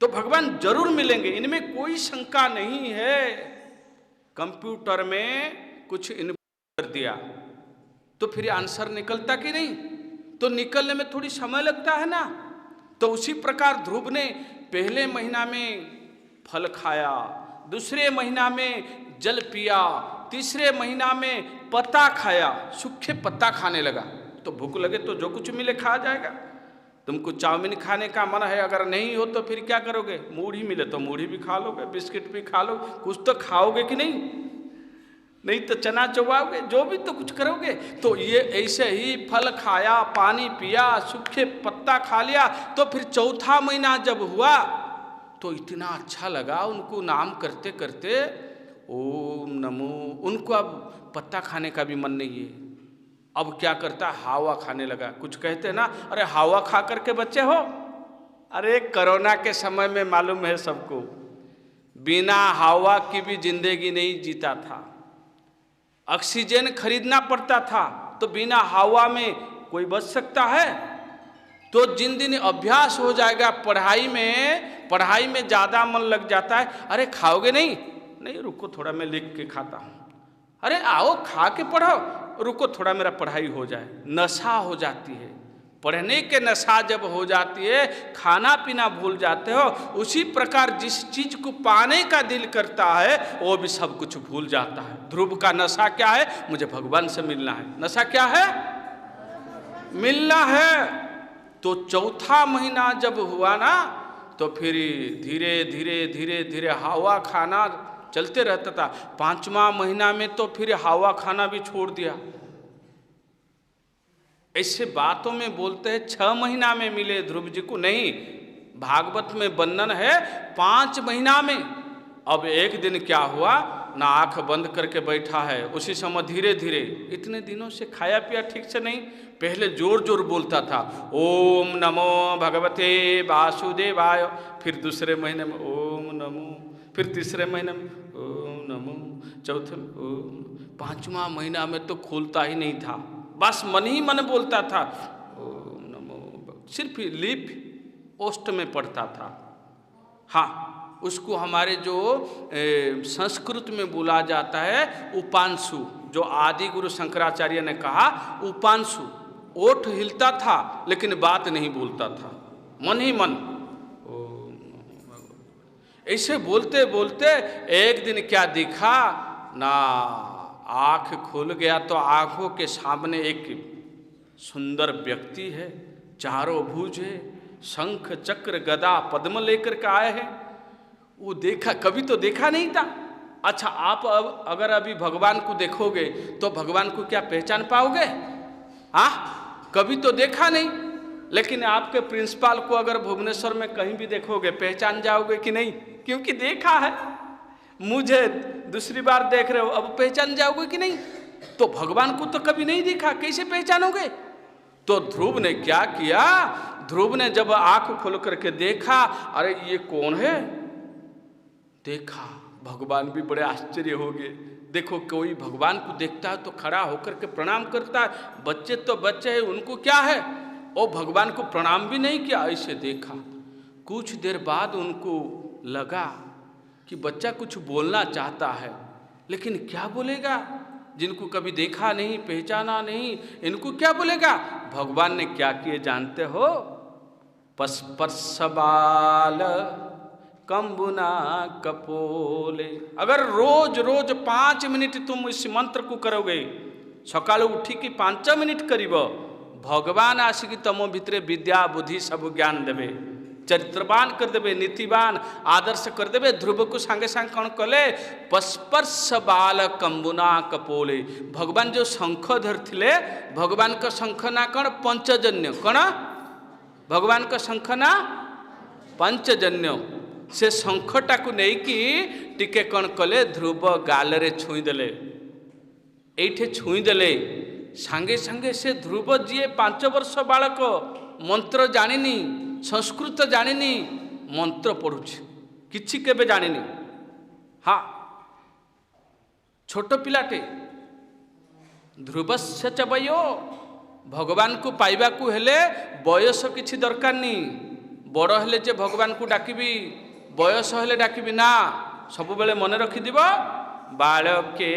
तो भगवान जरूर मिलेंगे, इनमें कोई शंका नहीं है। कंप्यूटर में कुछ इनपुट कर दिया तो फिर आंसर निकलता कि नहीं? तो निकलने में थोड़ी समय लगता है ना। तो उसी प्रकार ध्रुव ने पहले महीना में फल खाया, दूसरे महीना में जल पिया, तीसरे महीना में पत्ता खाया, सूखे पत्ता खाने लगा। तो भूख लगे तो जो कुछ मिले खा जाएगा। तुमको चाउमीन खाने का मन है, अगर नहीं हो तो फिर क्या करोगे? मूढ़ी मिले तो मूढ़ी भी खा लोगे, बिस्किट भी खा लो, कुछ तो खाओगे कि नहीं? नहीं तो चना चबाओगे, जो भी तो कुछ करोगे। तो ये ऐसे ही फल खाया, पानी पिया, सूखे पत्ता खा लिया। तो फिर चौथा महीना जब हुआ तो इतना अच्छा लगा उनको, नाम करते करते ओम नमो। उनको अब पत्ता खाने का भी मन नहीं है। अब क्या करता, हावा खाने लगा। कुछ कहते हैं ना, अरे हावा खा करके बच्चे हो। अरे कोरोना के समय में मालूम है सबको, बिना हवा की भी जिंदगी नहीं जीता था। ऑक्सीजन खरीदना पड़ता था, तो बिना हवा में कोई बच सकता है? तो जिन दिन अभ्यास हो जाएगा पढ़ाई में ज़्यादा मन लग जाता है। अरे खाओगे नहीं? नहीं, रुको थोड़ा मैं लिख के खाता हूँ। अरे आओ खा के पढ़ो, रुको थोड़ा मेरा पढ़ाई हो जाए। नशा हो जाती है, पढ़ने के नशा जब हो जाती है, खाना पीना भूल जाते हो। उसी प्रकार जिस चीज को पाने का दिल करता है वो भी सब कुछ भूल जाता है। ध्रुव का नशा क्या है? मुझे भगवान से मिलना है। नशा क्या है? मिलना है। तो चौथा महीना जब हुआ ना, तो फिर धीरे धीरे धीरे धीरे हवा खाना चलते रहता था। 5वां महीना में तो फिर हवा खाना भी छोड़ दिया। ऐसे बातों में बोलते हैं 6 महीना में मिले ध्रुव जी को, नहीं, भागवत में वर्णन है 5 महीना में। अब एक दिन क्या हुआ ना, आंख बंद करके बैठा है। उसी समय धीरे धीरे, इतने दिनों से खाया पिया ठीक से नहीं, पहले जोर जोर बोलता था ओम नमो भगवते वासुदेवाय। फिर दूसरे महीने में ओम नमो, फिर तीसरे महीने में ओम नमो, चौथे में ओम। 5वां महीना में तो खोलता ही नहीं था, बस मन ही मन बोलता था ओम नमो। सिर्फ लिप ओष्ठ में पढ़ता था। हाँ, उसको हमारे जो संस्कृत में बोला जाता है उपांशु, जो आदि गुरु शंकराचार्य ने कहा उपांशु। ओठ हिलता था लेकिन बात नहीं बोलता था, मन ही मन ऐसे बोलते बोलते एक दिन क्या दिखा ना, आँख खुल गया तो आँखों के सामने एक सुंदर व्यक्ति है, चारों भुज है, शंख चक्र गदा पद्म लेकर के आए हैं। वो देखा, कभी तो देखा नहीं था। अच्छा, आप अब अगर अभी भगवान को देखोगे तो भगवान को क्या पहचान पाओगे? हाँ, कभी तो देखा नहीं। लेकिन आपके प्रिंसिपल को अगर भुवनेश्वर में कहीं भी देखोगे पहचान जाओगे कि नहीं? क्योंकि देखा है। मुझे दूसरी बार देख रहे हो, अब पहचान जाओगे कि नहीं? तो भगवान को तो कभी नहीं देखा, कैसे पहचानोगे? तो ध्रुव ने क्या किया, ध्रुव ने जब आंख खोल करके देखा, अरे ये कौन है, देखा, भगवान भी बड़े आश्चर्य हो गए। देखो, कोई भगवान को देखता है तो खड़ा होकर के प्रणाम करता है। बच्चे तो बच्चे हैं, उनको क्या है, और भगवान को प्रणाम भी नहीं किया, ऐसे देखा। कुछ देर बाद उनको लगा कि बच्चा कुछ बोलना चाहता है, लेकिन क्या बोलेगा? जिनको कभी देखा नहीं, पहचाना नहीं, इनको क्या बोलेगा? भगवान ने क्या किए जानते हो? स्पर्शबाल कंबुना कपोले। अगर रोज रोज 5 मिनट तुम इस मंत्र को करोगे, सकाल उठी कि 5 मिनट करीब, भगवान आसिकी तमो भितरे विद्या बुद्धि सब ज्ञान देवे, चरित्रवान कर देवे, नीतिवान आदर्श कर देवे। ध्रुव को सांगे सांग कौन कले? स्पर्श बाल कंबुना कपोले। भगवान जो शंख धरथिले, भगवान का शंख ना कौन? पंचजन्य। कौन? भगवान का शंख ना पंचजन्य। से शंखटा को नहीं कि टिके कौन कले? ध्रुव गालरे छुई देले, एठे छुई देले। सांगे सांगे से ध्रुव जी 5 वर्ष बालक, मंत्र जानिनी, संस्कृत जानिनी, मंत्र पढ़ुछि, किछि केबे जानिनी। हाँ, छोट पिलाटे। ध्रुवस्य च वयो, भगवान को पाइबा को हेले बयस किछि दरकार नहीं। बड़ हेले जे भगवान को डाकिबी, बयस हेले डाकिबी ना। सब बेले मन रखि दिबो, बालके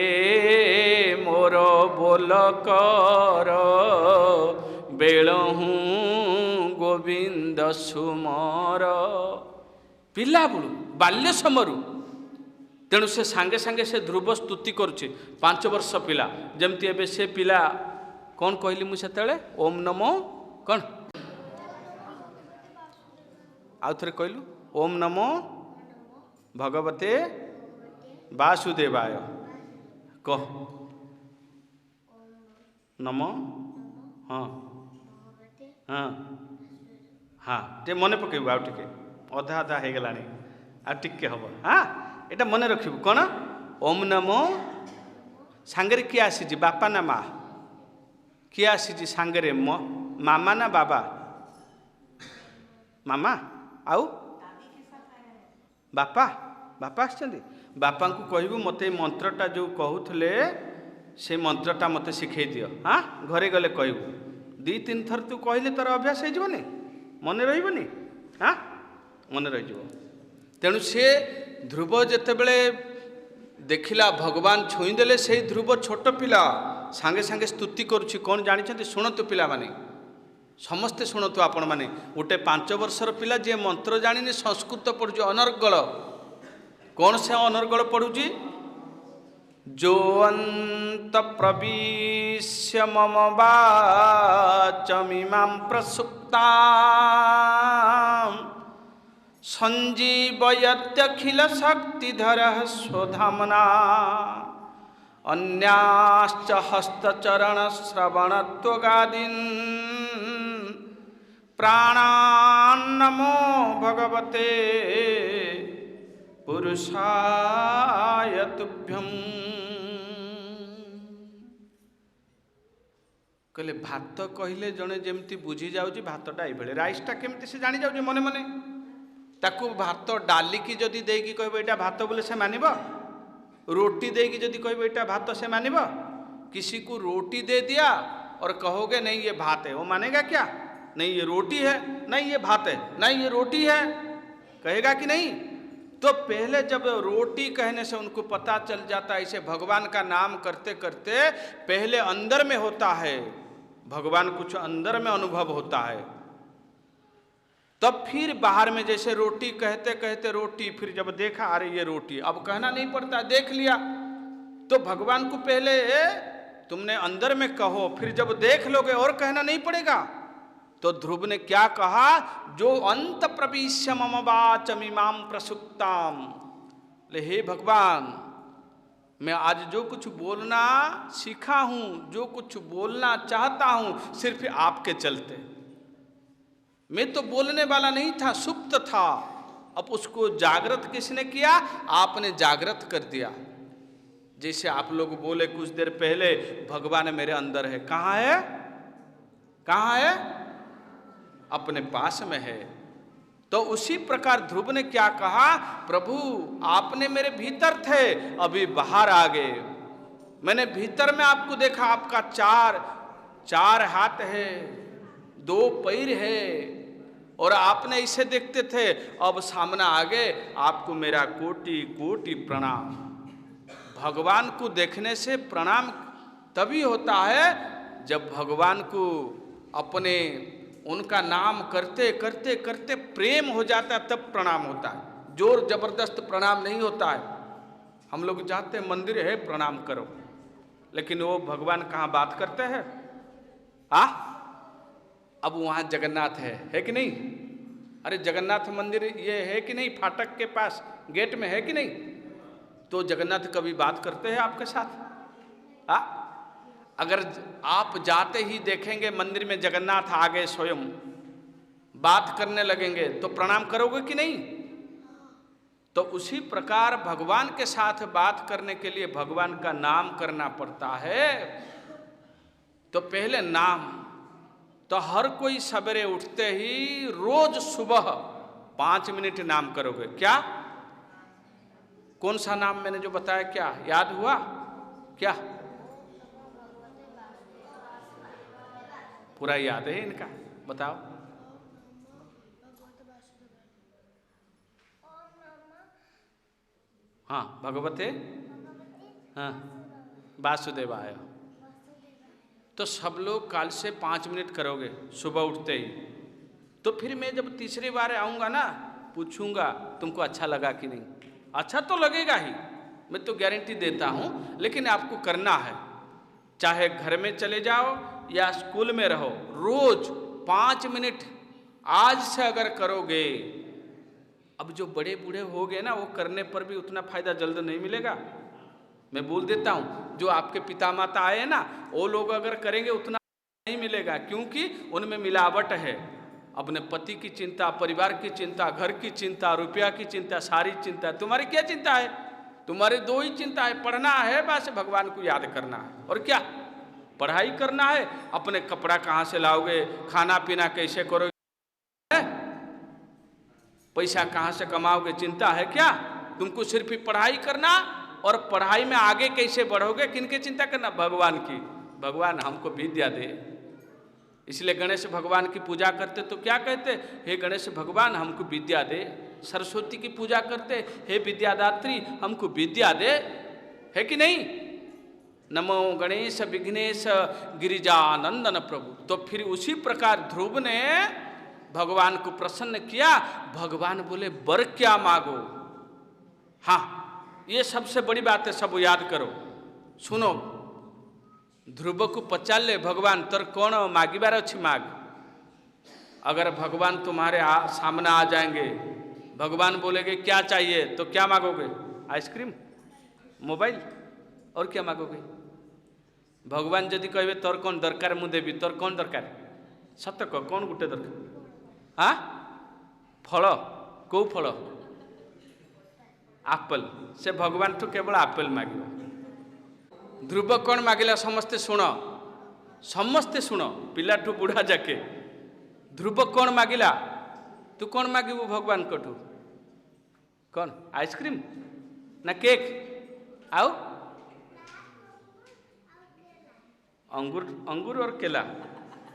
मोर बोल कर बेलहूँ गोविंद सुमर। पिला बेलू, बाल्य समरू। तेणु से सांगे सांगे से ध्रुव स्तुति करुचे। 5 वर्ष पिला, जमती एबे से पिला कौन कहली मुझे सेतेले? ओम नमो कौन आउ थे कहलु? ओम नमो भगवते वासुदेवाय। कह नमो हाँ हाँ हाँ टे मन पकेबू आउ टिके अधा अधा हो गलानी आ टिके हम हाँ एटा मन रखिबू कौन ओम नमो सांगरे किए आसी बापा ना माँ किए आसी सांगरे मामा ना बाबा मामा आउ बापा बापा आछंती बापा को कहबू मते मंत्रटा जो कहूले से मंत्रटा मते शिखई दियो हाँ घरे गले कहबू 2-3 थर तू कहले तार अभ्यास हो मन रही हाँ मन रही तेणु से ध्रुव जितेबले देखिला भगवान छुईदेले से ध्रुव छोट पिला सांगे सांगे स्तुति करुच्ची कौन जानी शुणु पिला माने समस्ते शुणु आपण मैंने गोटे 5 वर्षर पिला जी मंत्र जानी संस्कृत पढ़ु अनर्गल कौन से अनर्गल पढ़ुची जो अंत प्रविश्य मम वाचमिमां प्रसुप्ता संजीवयत्यखिल शक्तिधरः स्वधामना अन्याश्च हस्तचरण श्रवणत्वगादीन् प्राणान्नमो भगवते पुरुषाय तुभ्यं कहले भात कहले जड़े जमती बुझी जाऊँ भातटा ये राइसटा केमती से जानी जाऊँ मने मने ताकू भात डाली की जदि देकी कहबो एटा भात बोले से मानिबो रोटी देकी जदि कहबो एटा भात से मानिबो किसी को रोटी दे दिया और कहोगे नहीं ये भात है वो मानेगा क्या नहीं ये रोटी है नहीं ये भात है नहीं ये रोटी है कहेगा कि नहीं तो पहले जब रोटी कहने से उनको पता चल जाता है इसे भगवान का नाम करते करते पहले अंदर में होता है भगवान कुछ अंदर में अनुभव होता है तब फिर बाहर में जैसे रोटी कहते कहते रोटी फिर जब देखा अरे ये रोटी अब कहना नहीं पड़ता देख लिया तो भगवान को पहले तुमने अंदर में कहो फिर जब देख लोगे और कहना नहीं पड़ेगा तो ध्रुव ने क्या कहा जो अंत प्रविश्य मम वाचमिमां प्रसुप्ताम ले हे भगवान मैं आज जो कुछ बोलना सीखा हूं जो कुछ बोलना चाहता हूं सिर्फ आपके चलते मैं तो बोलने वाला नहीं था सुप्त था अब उसको जागृत किसने किया आपने जागृत कर दिया जैसे आप लोग बोले कुछ देर पहले भगवान मेरे अंदर है कहाँ है कहाँ है अपने पास में है तो उसी प्रकार ध्रुव ने क्या कहा प्रभु आपने मेरे भीतर थे अभी बाहर आ गए मैंने भीतर में आपको देखा आपका चार हाथ है 2 पैर है और आपने इसे देखते थे अब सामने आ गए आपको मेरा कोटि कोटि प्रणाम भगवान को देखने से प्रणाम तभी होता है जब भगवान को अपने उनका नाम करते करते करते प्रेम हो जाता है तब प्रणाम होता है जोर जबरदस्त प्रणाम नहीं होता है हम लोग जाते मंदिर है प्रणाम करो लेकिन वो भगवान कहाँ बात करते हैं अब वहाँ जगन्नाथ है कि नहीं अरे जगन्नाथ मंदिर ये है कि नहीं फाटक के पास गेट में है कि नहीं तो जगन्नाथ कभी बात करते हैं आपके साथ अगर आप जाते ही देखेंगे मंदिर में जगन्नाथ आ गए स्वयं बात करने लगेंगे तो प्रणाम करोगे कि नहीं तो उसी प्रकार भगवान के साथ बात करने के लिए भगवान का नाम करना पड़ता है तो पहले नाम तो हर कोई सवेरे उठते ही रोज सुबह 5 मिनट नाम करोगे क्या कौन सा नाम मैंने जो बताया क्या याद हुआ क्या पूरा याद है इनका बताओ हाँ भगवते हाँ वासुदेवाय तो सब लोग कल से 5 मिनट करोगे सुबह उठते ही तो फिर मैं जब तीसरी बार आऊँगा ना पूछूंगा तुमको अच्छा लगा कि नहीं अच्छा तो लगेगा ही मैं तो गारंटी देता हूँ लेकिन आपको करना है चाहे घर में चले जाओ या स्कूल में रहो रोज 5 मिनट आज से अगर करोगे अब जो बड़े बूढ़े हो गए ना वो करने पर भी उतना फायदा जल्द नहीं मिलेगा मैं बोल देता हूँ, जो आपके पिता माता आए ना, वो लोग अगर करेंगे उतना नहीं मिलेगा, क्योंकि उनमें मिलावट है। अपने पति की चिंता, परिवार की चिंता, घर की चिंता, रुपया की चिंता, सारी चिंता। तुम्हारी क्या चिंता है? तुम्हारे दो ही चिंता है, पढ़ना है बस, भगवान को याद करना है, और क्या? पढ़ाई करना है। अपने कपड़ा कहाँ से लाओगे, खाना पीना कैसे करोगे, पैसा कहाँ से कमाओगे, चिंता है क्या? तुमको सिर्फ ही पढ़ाई करना, और पढ़ाई में आगे कैसे बढ़ोगे, किनकी चिंता करना? भगवान की। भगवान हमको विद्या दे। इसलिए गणेश भगवान की पूजा करते तो क्या कहते? हे गणेश भगवान हमको विद्या दे। सरस्वती की पूजा करते, हे विद्यादात्री हमको विद्या दे, है कि नहीं? नमो गणेश विघ्नेश गिरिजानंदन प्रभु। तो फिर उसी प्रकार ध्रुव ने भगवान को प्रसन्न किया। भगवान बोले वर क्या मांगो। हाँ, ये सबसे बड़ी बात है, सब याद करो, सुनो। ध्रुव को पचाले भगवान तर कौन मागिबार अच्छी माग। अगर भगवान तुम्हारे सामने आ जाएंगे, भगवान बोलेंगे क्या चाहिए, तो क्या मांगोगे? आइसक्रीम, मोबाइल, और क्या मांगोगे? भगवान यदि कहे तोर कौन दरकार मु देवी, तोर कौन दरकार? सत कह, कौन गुटे दरकार? हाँ, फल, कौ फल? आपेल। से भगवान तो केवल आपेल मांगे। ध्रुव कौन मागिला? समस्ते शुण, समस्ते शुण, पिलाठू बुढ़ा जाके। ध्रुव कौन मागिला? तू कौन मागिबू भगवान कठू? कौन? आइसक्रीम ना केक? आउ अंगूर, अंगूर और केला।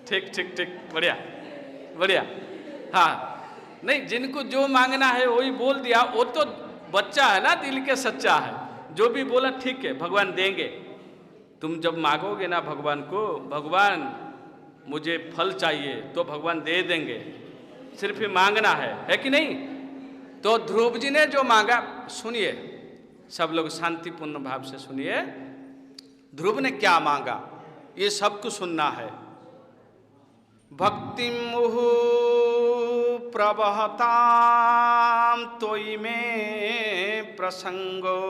ठीक ठीक ठीक, बढ़िया बढ़िया। हाँ, नहीं, जिनको जो मांगना है वही बोल दिया, वो तो बच्चा है ना, दिल के सच्चा है, जो भी बोला ठीक है, भगवान देंगे। तुम जब मांगोगे ना भगवान को, भगवान मुझे फल चाहिए, तो भगवान दे देंगे, सिर्फ ही मांगना है कि नहीं? तो ध्रुव जी ने जो मांगा, सुनिए सब लोग शांतिपूर्ण भाव से सुनिए। ध्रुव ने क्या मांगा ये सबको सुनना है। भक्ति मुहु प्रवहताम तोई में प्रसंगो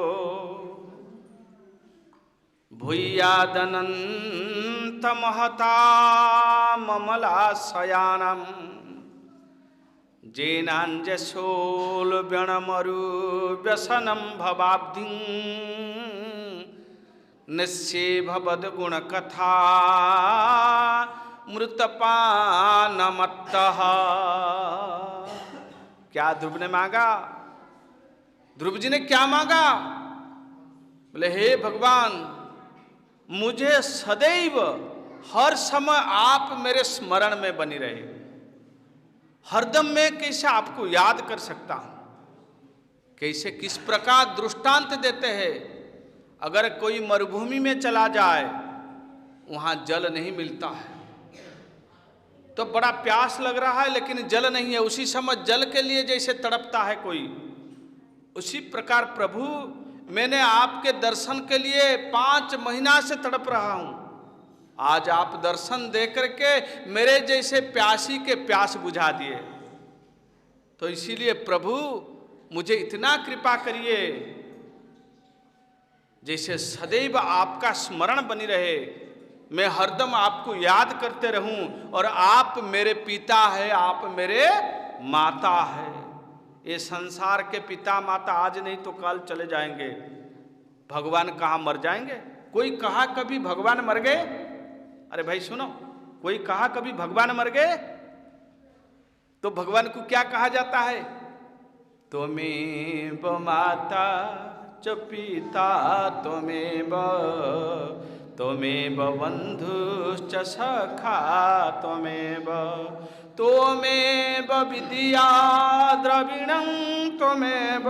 भूयादनंत महता ममलाशयानम जेनांजसोल व्यणमरु व्यसनम भवाब्धि निश्चे भवद गुण कथा मृतपानमत्तः। क्या ध्रुव ने मांगा? ध्रुव जी ने क्या मांगा? बोले हे भगवान, मुझे सदैव हर समय आप मेरे स्मरण में बनी रहे। हरदम मैं कैसे आपको याद कर सकता हूं? कैसे, किस प्रकार दृष्टांत देते हैं। अगर कोई मरुभूमि में चला जाए, वहां जल नहीं मिलता है, तो बड़ा प्यास लग रहा है लेकिन जल नहीं है, उसी समय जल के लिए जैसे तड़पता है कोई, उसी प्रकार प्रभु मैंने आपके दर्शन के लिए 5 महीना से तड़प रहा हूं। आज आप दर्शन दे करके मेरे जैसे प्यासी के प्यास बुझा दिए। तो इसीलिए प्रभु मुझे इतना कृपा करिए, जैसे सदैव आपका स्मरण बनी रहे, मैं हरदम आपको याद करते रहूं, और आप मेरे पिता है, आप मेरे माता है। ये संसार के पिता माता आज नहीं तो कल चले जाएंगे। भगवान कहाँ मर जाएंगे? कोई कहा कभी भगवान मर गए? अरे भाई सुनो, कोई कहा कभी भगवान मर गए? तो भगवान को क्या कहा जाता है? त्वमेव माता च पिता त्वमेव, त्वमेव बन्धुश्च सखा त्वमेव, त्वमेव विद्या द्रविणं त्वमेव।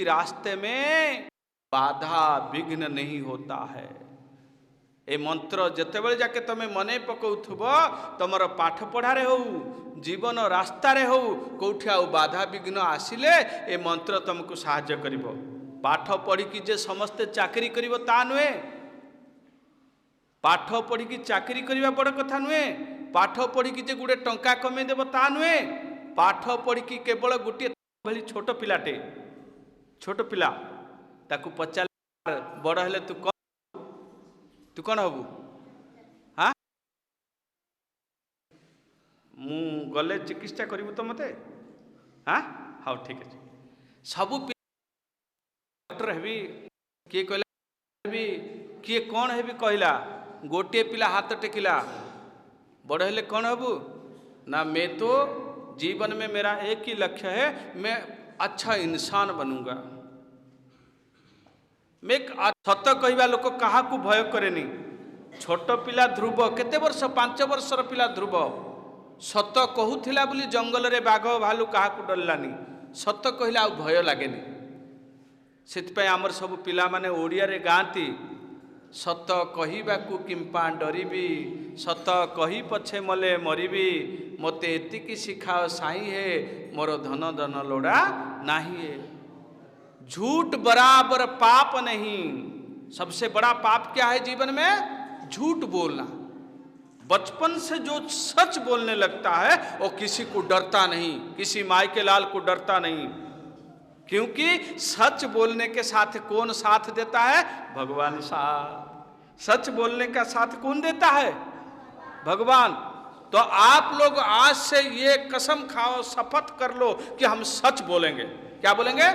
रास्ते में बाधा विघ्न नहीं होता है। ए मंत्र जितेबले जाके तुम मने पकाउथुब तुमर पाठ पढ़ारे हो जीवन रास्तार हो कौटी आ बाधा विघ्न आसिले ए मंत्र तुमको साहाय्य करिवो। पाठ पढ़ी जे समस्ते चाकरी करिवो ता नुहे। पाठ पढ़ी चाकरी करवा बड़ कथा नुहे। पाठ पढ़ी जे गुड़े टंका कमे देव ता नुहे। पाठ पढ़ी केवल गोटे भली छोट पिलाटे छोट पिला ताकू पचार बड़ हेले तू कौन हबू? हाँ मु गले चिकित्सा करू तो मते? हाँ हाँ ठीक है। सबू डॉक्टर हेबी किए कहला किए कौन हेबी कहला गोटे पिला हाथ टेकिला बड़ हेले कौन हबू ना? मैं तो जीवन में मेरा एक ही लक्ष्य है, मैं अच्छा इंसान बनूंगा। मैं सत कहवा लोक क्या भय करे। छोट पिला ध्रुव केते वर्ष 5 वर्षर पिला ध्रुव सत कहूला बोली जंगल रे बाघ भालू क्या डरलानी। सत कहला भय लगे। से आमर सब पिला माने ओडिया रे गाती सत कहवाकू किंपा डरबी सत कही पछे मले मरबी मते एतिकी शिखाओ साई है मोर धन धन लोड़ा नहीं है। झूठ बराबर पाप नहीं। सबसे बड़ा पाप क्या है जीवन में? झूठ बोलना। बचपन से जो सच बोलने लगता है वो किसी को डरता नहीं, किसी माई के लाल को डरता नहीं। क्योंकि सच बोलने के साथ कौन साथ देता है? भगवान साथ। सच बोलने का साथ कौन देता है? भगवान। तो आप लोग आज से ये कसम खाओ, शपथ कर लो कि हम सच बोलेंगे। क्या बोलेंगे?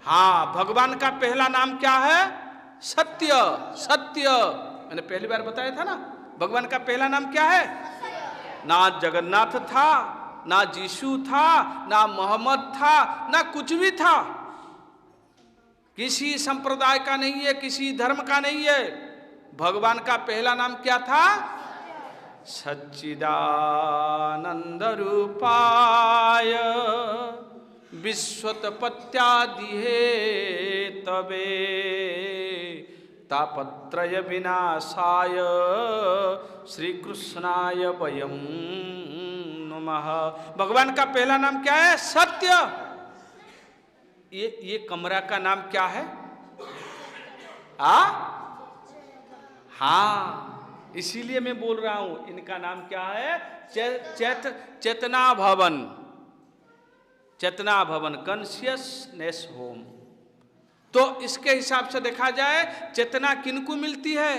हाँ, भगवान का पहला नाम क्या है? सत्य। सत्य मैंने पहली बार बताया था ना। भगवान का पहला नाम क्या है? ना जगन्नाथ था, ना यीशु था, ना मोहम्मद था, ना कुछ भी था। किसी संप्रदाय का नहीं है, किसी धर्म का नहीं है। भगवान का पहला नाम क्या था? सच्चिदानंद रूपाय विश्वोत्पत्त्यादि तबे तापत्रय विनाशाय श्री कृष्णाय वयम नमः। भगवान का पहला नाम क्या है? सत्य। ये कमरा का नाम क्या है? हाँ, इसीलिए मैं बोल रहा हूं इनका नाम क्या है? चेतना भवन। चेतना भवन, कॉन्शियसनेस होम। तो इसके हिसाब से देखा जाए चेतना किनको मिलती है?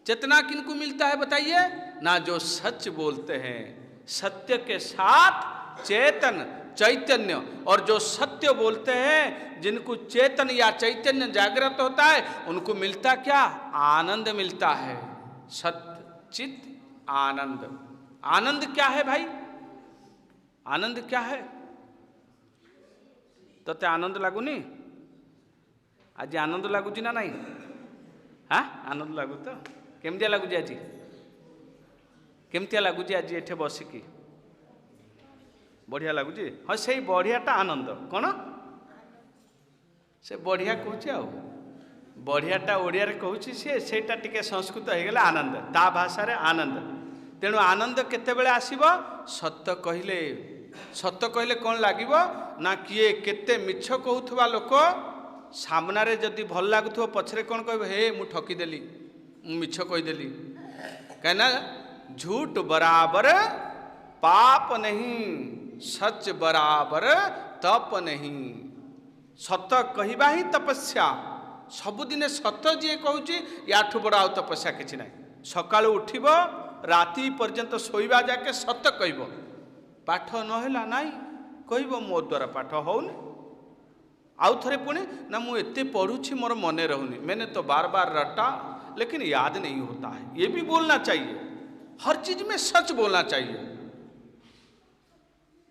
चेतना किनको मिलता है बताइए? ना जो सच बोलते हैं, सत्य के साथ चेतन चैतन्य। और जो सत्य बोलते हैं, जिनको चेतन या चैतन्य जागृत होता है, उनको मिलता क्या? आनंद मिलता है। सत्य चित आनंद। आनंद क्या है भाई? आनंद क्या है? तो आनंद लगुनी? आज आनंद लगुच ना नहीं? हाँ, आनंद लगु तो केमतिया लगुच? आज केमतिया लगुच? आज एठे बसिकी बढ़िया लगुच? हाँ, से बढ़ियाटा आनंद। कौन से बढ़िया कहूँ? आ बढ़ियाटा ओडिया कहूँ सेटा टिके संस्कृत हो गला आनंद। ता भाषा रे आनंद। तेणु आनंद केतेबेले आसीबो? सत्य कहले। सत्य कहले कौन लागिबो ना? किए केते मिछ कहूथुवा लोक सामना रे जदि भल लागुथो पछरे कौन कहबो? हे मु ठकीदेली, मु मिछ कहीदेली। कहना झूठ बराबर पाप नहीं, सच बराबर तप नहीं। सत कहवा ही तपस्या। सबुदिने सत जी कहूँ याठू बड़ा आ तपस्या किसी ना। सकाल उठब राति पर्यंत शोवा जाके सत कहब। पाठ नहला नाई कहब मो द्वारा पाठ होनी। आउ थे पुणी ना मुझे पढ़ुची मोर मने रहूनी। मैंने तो बार बार रटा लेकिन याद नहीं होता है। ये भी बोलना चाहिए। हर चीज में सच बोलना चाहिए।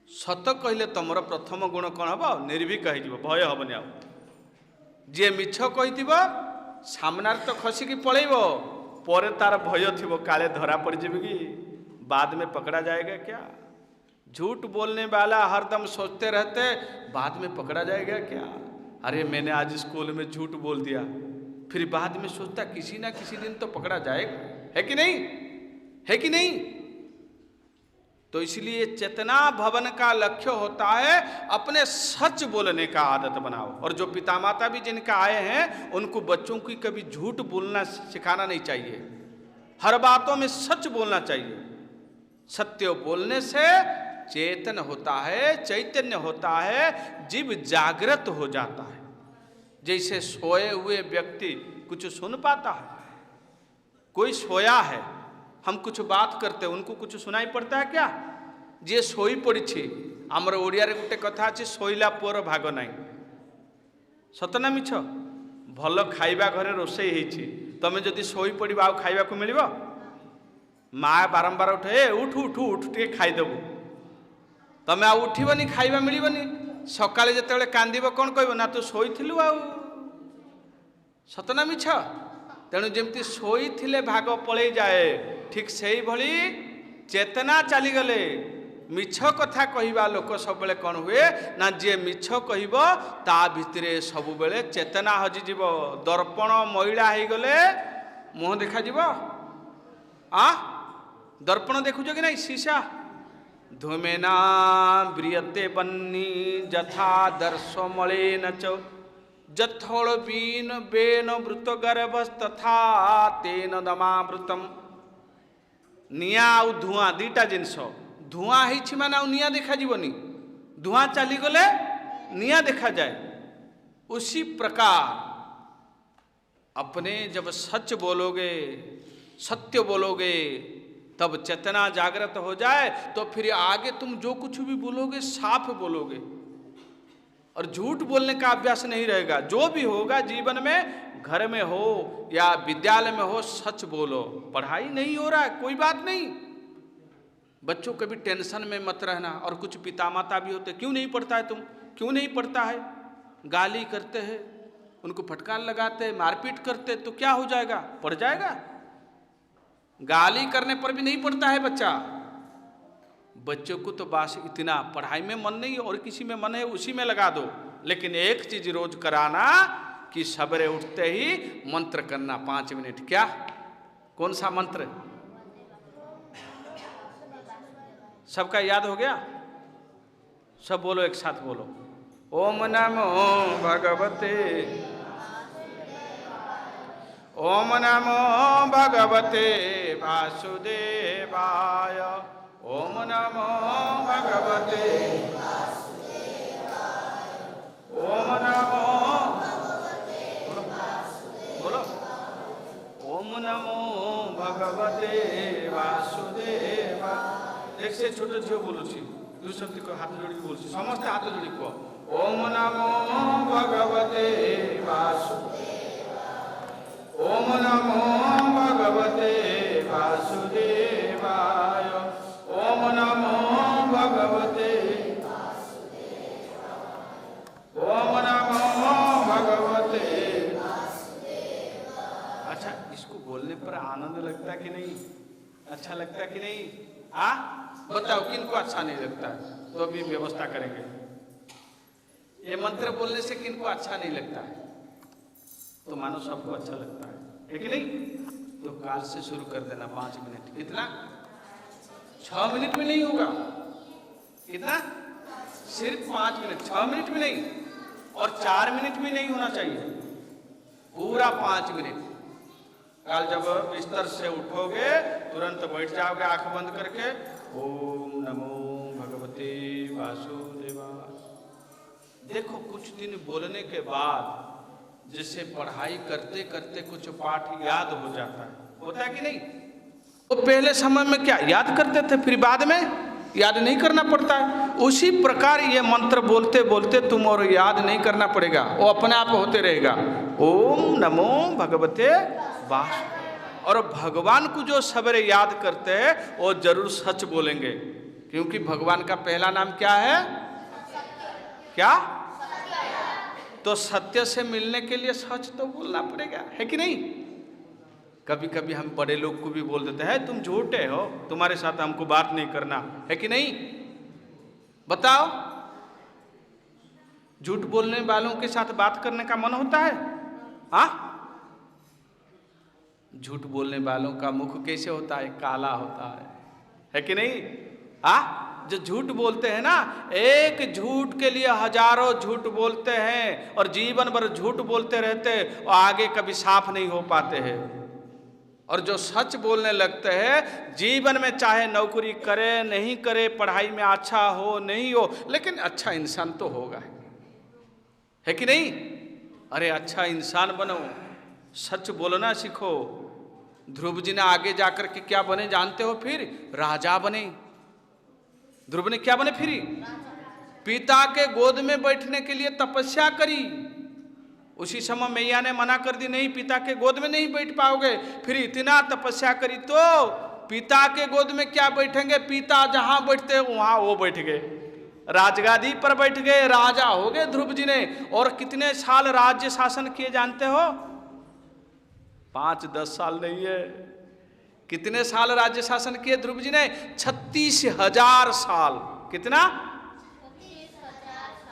सत कहले तुमर प्रथम गुण कौन हम? निर्भीक हो, भय हेनी। आ जी मिछ कही सामना तो खसिकी पलैब, पर तार भय थी काले धरा पड़ कि बाद में पकड़ा जाएगा क्या? झूठ बोलने वाला हरदम सोचते रहते बाद में पकड़ा जाएगा क्या, अरे मैंने आज स्कूल में झूठ बोल दिया, फिर बाद में सोचता किसी ना किसी दिन तो पकड़ा जाएगा, है कि नहीं, है कि नहीं। तो इसलिए चेतना भवन का लक्ष्य होता है अपने सच बोलने का आदत बनाओ। और जो पिता माता भी जिनका आए हैं उनको बच्चों की कभी झूठ बोलना सिखाना नहीं चाहिए, हर बातों में सच बोलना चाहिए। सत्य बोलने से चेतन होता है, चैतन्य होता है, जीव जागृत हो जाता है। जैसे सोए हुए व्यक्ति कुछ सुन पाता है, कोई सोया है, हम कुछ बात करते उनको कुछ सुनाई पड़ता है क्या, जे सोई पड़ी आमर ओडिया रे गोटे कथा अच्छे सोइला पुअर भाग नहीं, सतना मिछ, भल खाइबा घरे रोषेई होइछि तमे जदि सोई पड़िबा आ खाइबा को मिलिबो, माँ बारंबार उठे उठ उठ उठ टे खाइदेबू, तमे आ उठिबनी खाइबा मिलिबनी, सकाले जेतेबेले कांदिबो कोन कहबो ना तू सोइथिलु आ, सतना मिछ। तेणु जमती शोईथिले भाग पलई जाए, ठीक सेई भली चेतना चलीगले मिछ कथा कहवा लोक सब कौन हुए ना, जी मिछ कहब ता भितरे सब बेले चेतना हजिଯିव, दर्पण मैला हो गले मुह देखा जीव, दर्पण देखुच कि नहीं शीशा, धूमेना ब्रियते बन्नी जथा दर्श मलेन च, जथोड़ बीन बेन वृत गर्भस तथा तेन दमावृतम। निया आउ धुआं दीटा जिनस, धुआं है माने आउ निया देखा जीवनी, धुआं चली गले निया देखा जाए। उसी प्रकार अपने जब सच बोलोगे, सत्य बोलोगे, तब चेतना जागृत हो जाए तो फिर आगे तुम जो कुछ भी बोलोगे साफ बोलोगे और झूठ बोलने का अभ्यास नहीं रहेगा। जो भी होगा जीवन में, घर में हो या विद्यालय में हो, सच बोलो। पढ़ाई नहीं हो रहा है कोई बात नहीं, बच्चों कभी टेंशन में मत रहना। और कुछ पिता माता भी होते, क्यों नहीं पढ़ता है तुम, क्यों नहीं पढ़ता है, गाली करते हैं, उनको फटकार लगाते, मारपीट करते, तो क्या हो जाएगा, पढ़ जाएगा। गाली करने पर भी नहीं पढ़ता है बच्चा। बच्चों को तो बस इतना पढ़ाई में मन नहीं और किसी में मन है उसी में लगा दो, लेकिन एक चीज रोज कराना कि सवेरे उठते ही मंत्र करना 5 मिनट। क्या, कौन सा मंत्र, सबका याद हो गया, सब बोलो एक साथ बोलो, ओम नमो भगवते, ओम नमो भगवते वासुदेवाय, ओम नमो भगवते, ओम नमो, बोलो, ओम नमो भगवते वासुदेवाय। एक से छोटे झील बोलू, दु शक्ति को हाथ जोड़ी बोलू, समस्त हाथ जोड़ी कह, ओम नमो भगवते वासुदेवाय, ओम नमो भगवते वासुदेवाय, ओम नमो भगवते, ओम नमो भगवते। अच्छा, इसको बोलने पर आनंद लगता कि नहीं, अच्छा लगता कि नहीं, बताओ किनको अच्छा नहीं लगता है, तो अभी व्यवस्था करेंगे। ये मंत्र बोलने से किनको अच्छा नहीं लगता है, तो मानो सबको अच्छा लगता है कि नहीं। तो काल से शुरू कर देना 5 मिनट, कितना, 6 मिनट में नहीं होगा, कितना, सिर्फ 5 मिनट, 6 मिनट में नहीं और 4 मिनट में नहीं होना चाहिए, पूरा 5 मिनट। कल जब बिस्तर से उठोगे तुरंत बैठ जाओगे आंख बंद करके, ओम नमो भगवते वासुदेवाय। देखो कुछ दिन बोलने के बाद जैसे पढ़ाई करते करते कुछ पाठ याद हो जाता है, होता है कि नहीं। तो पहले समय में क्या याद करते थे, फिर बाद में याद नहीं करना पड़ता है। उसी प्रकार ये मंत्र बोलते बोलते तुम और याद नहीं करना पड़ेगा, वो अपने आप होते रहेगा। ओम नमो भगवते वासुदेवाय। और भगवान को जो सवेरे याद करते हैं वो जरूर सच बोलेंगे, क्योंकि भगवान का पहला नाम क्या है, क्या, तो सत्य से मिलने के लिए सच तो बोलना पड़ेगा, है कि नहीं। कभी कभी हम बड़े लोग को भी बोल देते हैं तुम झूठे हो, तुम्हारे साथ हमको बात नहीं करना, है कि नहीं। बताओ, झूठ बोलने वालों के साथ बात करने का मन होता है? हाँ, झूठ बोलने वालों का मुख कैसे होता है? काला होता है कि नहीं? हाँ, जो झूठ बोलते हैं ना, एक झूठ के लिए हजारों झूठ बोलते हैं और जीवन भर झूठ बोलते रहते और आगे कभी साफ नहीं हो पाते हैं। और जो सच बोलने लगते हैं, जीवन में चाहे नौकरी करे नहीं करे, पढ़ाई में अच्छा हो नहीं हो, लेकिन अच्छा इंसान तो होगा, है कि नहीं? अरे अच्छा इंसान बनो, सच बोलना सीखो। ध्रुव जी ने आगे जाकर के क्या बने जानते हो? फिर राजा बने। ध्रुव ने क्या बने? फिर पिता के गोद में बैठने के लिए तपस्या करी। उसी समय मैया ने मना कर दी, नहीं पिता के गोद में नहीं बैठ पाओगे। फिर इतना तपस्या करी तो पिता के गोद में क्या बैठेंगे? पिता जहां बैठते हैं वहां वो बैठ गए, राजगादी पर बैठ गए, राजा हो गए ध्रुव जी ने। और कितने साल राज्य शासन किए जानते हो? 5-10 साल नहीं है, कितने साल राज्य शासन किए ध्रुव जी ने? 36,000 साल। कितना?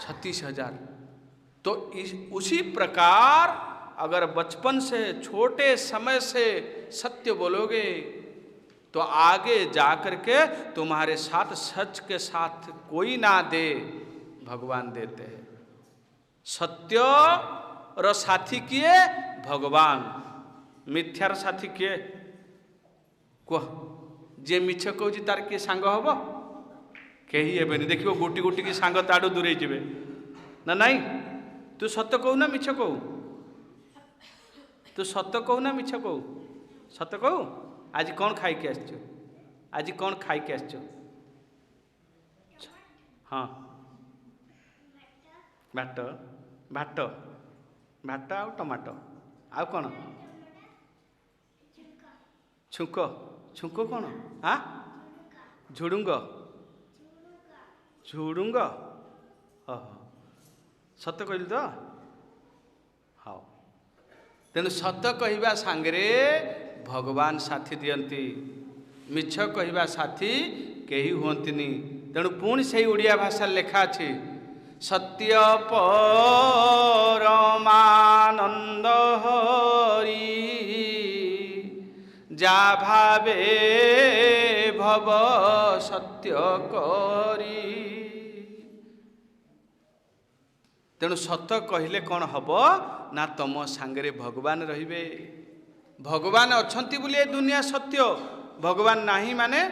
36,000। तो उसी प्रकार अगर बचपन से, छोटे समय से सत्य बोलोगे तो आगे जाकर के तुम्हारे साथ सच के साथ कोई ना दे, भगवान देते हैं। सत्य और साथी किए भगवान, मिथ्यार साथी किए कह जे मिछ कहूँ तार किए सांग हम? कहीं हेबेनि। देखिए गोटी गोटी की सांग ताड़ू दूरे जाए ना? नहीं, तू सत्य कहू ना मिछ कहू? तू सत्य कहू ना मिछ कहू? सत्य कहू। आज कौन खाई के आसछ? आज कौन खाई के आसछ? हाँ, भात भात भात आउ टमाटो आउ कौन? छुंक छुंक कौन? हाँ, झुडुंग झुडुंग। हाँ, सत्य कहली तो? हाँ, तेणु सत्य कहवा सांगरे भगवान साथी दियंती, मिछ कहवा साथी केही हुअंतिनी। तेणु पुणी से ओडिया भाषा लेखा अछि, सत्य परमानंद हरि जा भावे भव सत्य करी। तेणु सत्य कहले कौन हब ना? तुम सांगरे भगवान रहिबे। भगवान अछंती बोली दुनिया सत्य, भगवान नाही माने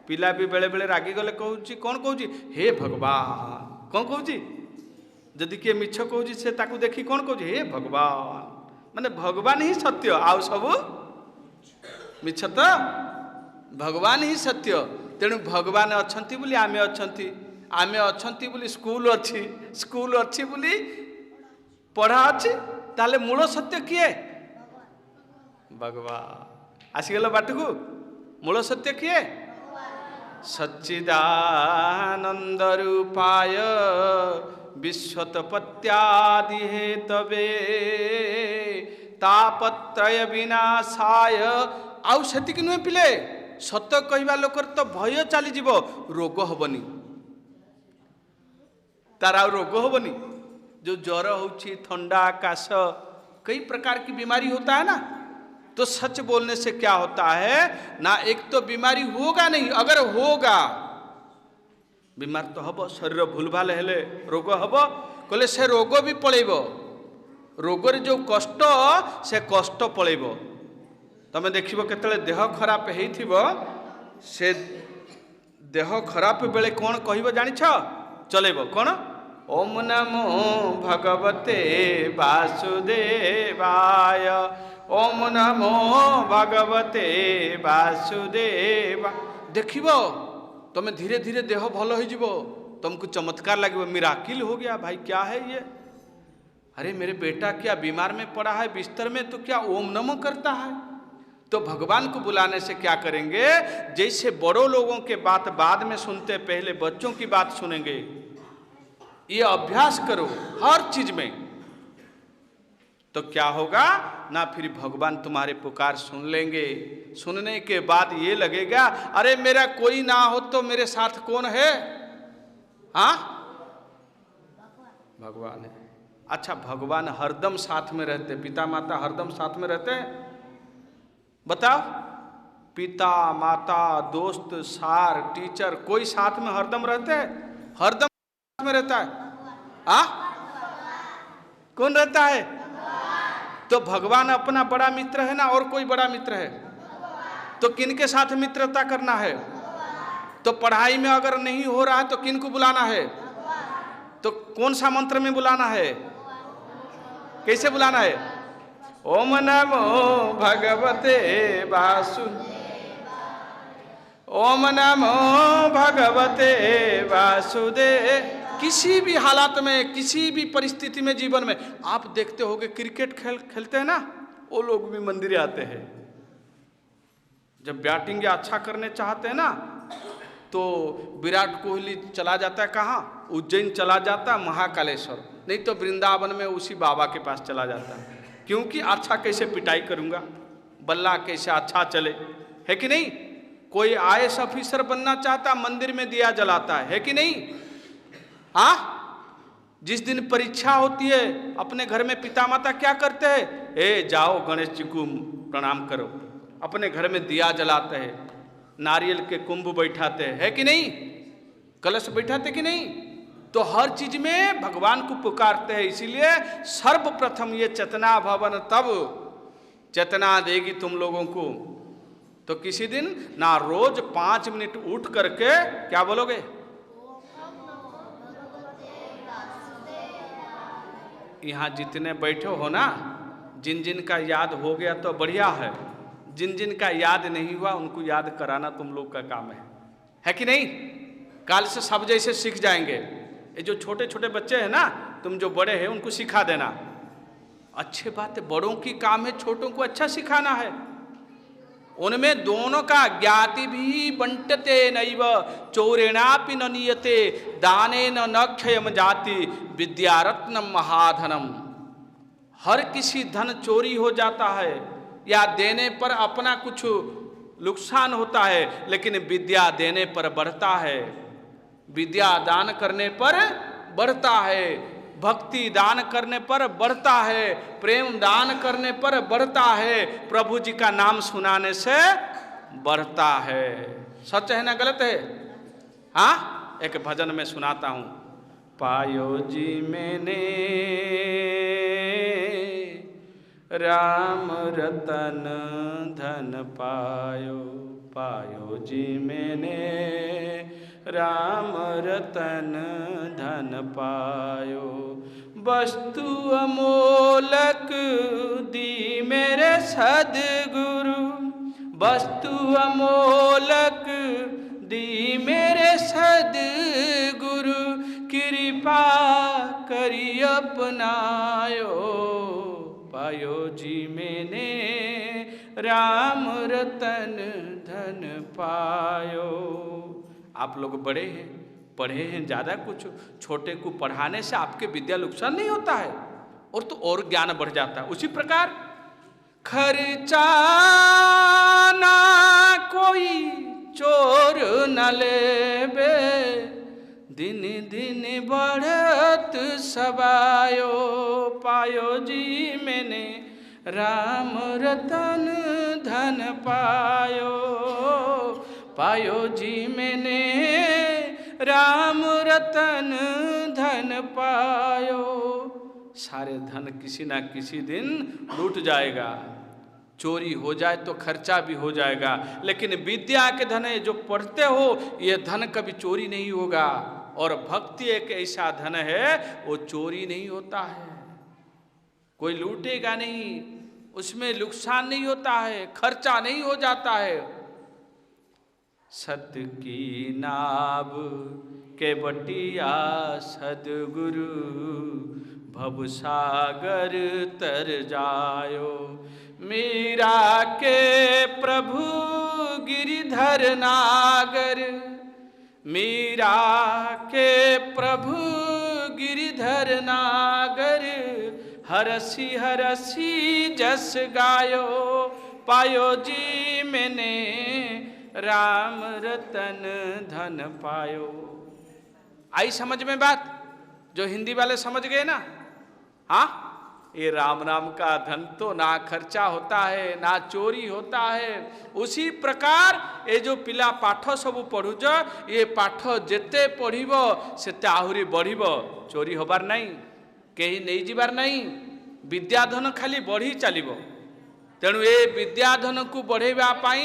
पिला भी बेले बेले रागी गले कहूची कौन कहूची? हे भगवान कौन कहूची? जदि किए मिछ कहूची से ताकू देखी कौन कहूची? हे भगवान। माने भगवान ही सत्य, आउ सब मिछ। तो भगवान ही सत्य। तेणु भगवान अछंती बोली आमे अछंती, आमे अछंती बोली स्कूल अच्छी, स्कूल अच्छी बोली पढ़ा अच्छी। ताले मूल सत्य किए? भगवान। आसीगल बाटकू मूल सत्य किए? सच्चिदानंद रूपाय विश्वोत्पत्त्यादि हेतवे तापत्रय विनाशाय। आउ सेतिक नुहे पिले, सत्य कहवा लोकर तो भय चली जीव, रोग हबनी, तार आउ रोग हबनी। जो ज्वर होची, ठंडा, काश, कई प्रकार की बीमारी होता है ना, तो सच बोलने से क्या होता है ना? एक तो बीमारी होगा नहीं, अगर होगा बीमार तो हब, शरीर भूल भाल हेले रोग हब, कहले से रोग भी पलैब। रोगर जो कष्ट से कष्ट पलैब। तमें देखिबो केतले देह खराब हेइथिबो, से देह खराब बेले कौन कहिबो जानिछ? चलेबो कौन? ओम नमो भगवते वासुदेवाय, ओम नमो भगवते वासुदेवा। देखिबो तुम धीरे धीरे देह भल हो जीवो, तुमको चमत्कार लगे, मिराकिल हो गया भाई, क्या है ये? अरे मेरे बेटा क्या बीमार में पड़ा है बिस्तर में, तो क्या ओम नमो करता है? तो भगवान को बुलाने से क्या करेंगे? जैसे बड़ों लोगों के बात बाद में सुनते, पहले बच्चों की बात सुनेंगे। ये अभ्यास करो हर चीज में, तो क्या होगा ना? फिर भगवान तुम्हारे पुकार सुन लेंगे। सुनने के बाद ये लगेगा, अरे मेरा कोई ना हो तो मेरे साथ कौन है? हाँ, भगवान है। अच्छा, भगवान हरदम साथ में रहते, पिता माता हरदम साथ में रहते हैं? बताओ, पिता माता दोस्त सार टीचर कोई साथ में हरदम रहते हैं? हरदम साथ में रहता है? हाँ, कौन रहता है? तो भगवान अपना बड़ा मित्र है ना, और कोई बड़ा मित्र है? तो किनके साथ मित्रता करना है? तो पढ़ाई में अगर नहीं हो रहा है तो किन को बुलाना है? तो कौन सा मंत्र में बुलाना है? कैसे बुलाना है? ओम नमो भगवते ओम नमो भगवते वासुदेव। किसी भी हालात में, किसी भी परिस्थिति में जीवन में आप देखते होगे, क्रिकेट खेलते हैं ना, वो लोग भी मंदिर आते हैं। जब बैटिंग अच्छा करने चाहते हैं ना, तो विराट कोहली चला जाता है कहाँ? उज्जैन चला जाता है, महाकालेश्वर, नहीं तो वृंदावन में उसी बाबा के पास चला जाता है। क्योंकि अच्छा कैसे पिटाई करूँगा, बल्ला कैसे अच्छा चले, है कि नहीं? कोई आईएएस ऑफिसर बनना चाहता, मंदिर में दिया जलाता है कि नहीं? हाँ, जिस दिन परीक्षा होती है अपने घर में पिता माता क्या करते हैं? ए जाओ गणेश जी को प्रणाम करो, अपने घर में दिया जलाते हैं, नारियल के कुंभ बैठाते हैं, है कि नहीं? कलश बैठाते कि नहीं? तो हर चीज में भगवान को पुकारते हैं। इसीलिए सर्वप्रथम ये चेतना भवन तब चेतना देगी तुम लोगों को। तो किसी दिन ना रोज 5 मिनट उठ करके क्या बोलोगे? यहाँ जितने बैठे हो ना, जिन जिन का याद हो गया तो बढ़िया है, जिन जिन का याद नहीं हुआ उनको याद कराना तुम लोग का काम है कि नहीं? काल से सब जैसे सीख जाएंगे। ये जो छोटे छोटे बच्चे हैं ना, तुम जो बड़े हैं उनको सिखा देना। अच्छी बात है, बड़ों की काम है छोटों को अच्छा सिखाना है। उनमें दोनों का ज्ञाति भी बंटते नैव चौरेणापि न नीयते दानेन न क्षयम जाति विद्यारत्न महाधनम। हर किसी धन चोरी हो जाता है या देने पर अपना कुछ नुकसान होता है, लेकिन विद्या देने पर बढ़ता है, विद्या दान करने पर बढ़ता है, भक्ति दान करने पर बढ़ता है, प्रेम दान करने पर बढ़ता है, प्रभु जी का नाम सुनाने से बढ़ता है। सच है ना गलत है? हाँ, एक भजन में सुनाता हूँ। पायो जी मैंने राम रतन धन पायो, पायो जी मैंने राम रतन धन पायो, वस्तु अमोलक दी मेरे सद्गुरु, वस्तु अमोलक दी मेरे सद्गुरु, कृपा करी अपनायो, पायो जी मैंने राम रतन धन पायो। आप लोग बड़े हैं, पढ़े हैं ज़्यादा, कुछ छोटे को पढ़ाने से आपके विद्या नुकसान नहीं होता है, और तो और ज्ञान बढ़ जाता है। उसी प्रकार खर्चा ना कोई चोर न लेबे, दिन दिन बढ़त सबायो, पायो जी मैंने राम रतन धन पायो, पायो जी मैंने राम रतन धन पायो। सारे धन किसी ना किसी दिन लूट जाएगा, चोरी हो जाए तो खर्चा भी हो जाएगा, लेकिन विद्या के धन जो पढ़ते हो ये धन कभी चोरी नहीं होगा। और भक्ति एक ऐसा धन है वो चोरी नहीं होता है, कोई लूटेगा नहीं, उसमें नुकसान नहीं होता है, खर्चा नहीं हो जाता है। सत की नाव के बटिया सदगुरु, भवसागर तर जायो, मीरा के प्रभु गिरिधर नागर, मीरा के प्रभु गिरिधर नागर, हरसी हरसी जस गायो, पायो जी मैंने राम रतन धन पायो। आई समझ में बात? जो हिंदी वाले समझ गए ना, हाँ, ये राम नाम का धन तो ना खर्चा होता है ना चोरी होता है। उसी प्रकार ये जो पिला पाठ सब पढ़ुच, ये पाठ जेते पढ़िब सेते आहुरी बढ़िब, चोरी होबार नहीं, कहीं नहीं जीवार नहीं, विद्याधन खाली बढ़ी चलिब। तेणु ये विद्याधन को बढ़ेबा पाई,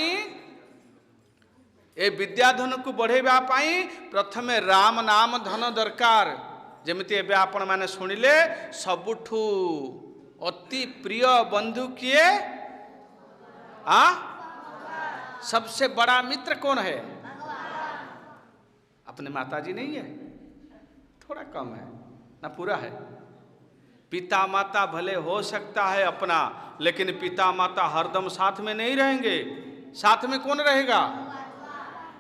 ए विद्याधन को बढ़ेबा पाई प्रथमे राम नाम धन दरकार। जेमिति एबे आपण माने सुनिले, सबुठू अति प्रिय बंधु किए? सबसे बड़ा मित्र कौन है? अपने माताजी नहीं है? थोड़ा कम है ना, पूरा है। पिता माता भले हो सकता है अपना, लेकिन पिता माता हरदम साथ में नहीं रहेंगे। साथ में कौन रहेगा?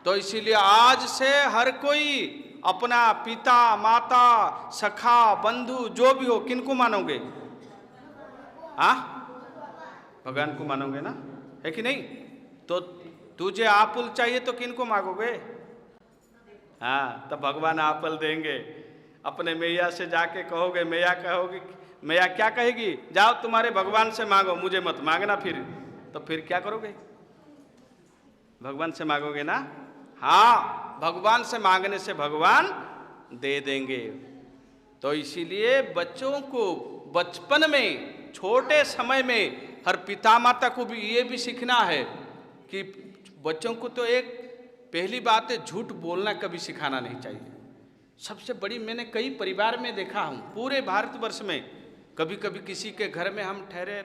तो इसीलिए आज से हर कोई अपना पिता माता सखा बंधु जो भी हो, किनको मानोगे? भगवान को मानोगे ना, है कि नहीं? तो तुझे आपुल चाहिए तो किनको मांगोगे? तो भगवान आपुल देंगे। अपने मैया से जाके कहोगे, मैया कहोगे, मैया क्या कहेगी? जाओ तुम्हारे भगवान से मांगो, मुझे मत मांगना। तो फिर क्या करोगे? भगवान से मांगोगे ना? हाँ, भगवान से मांगने से भगवान दे देंगे। तो इसीलिए बच्चों को बचपन में, छोटे समय में, हर पिता माता को भी ये भी सीखना है कि बच्चों को तो एक पहली बात है, झूठ बोलना कभी सिखाना नहीं चाहिए। सबसे बड़ी, मैंने कई परिवार में देखा हूँ पूरे भारतवर्ष में, कभी कभी किसी के घर में हम ठहरे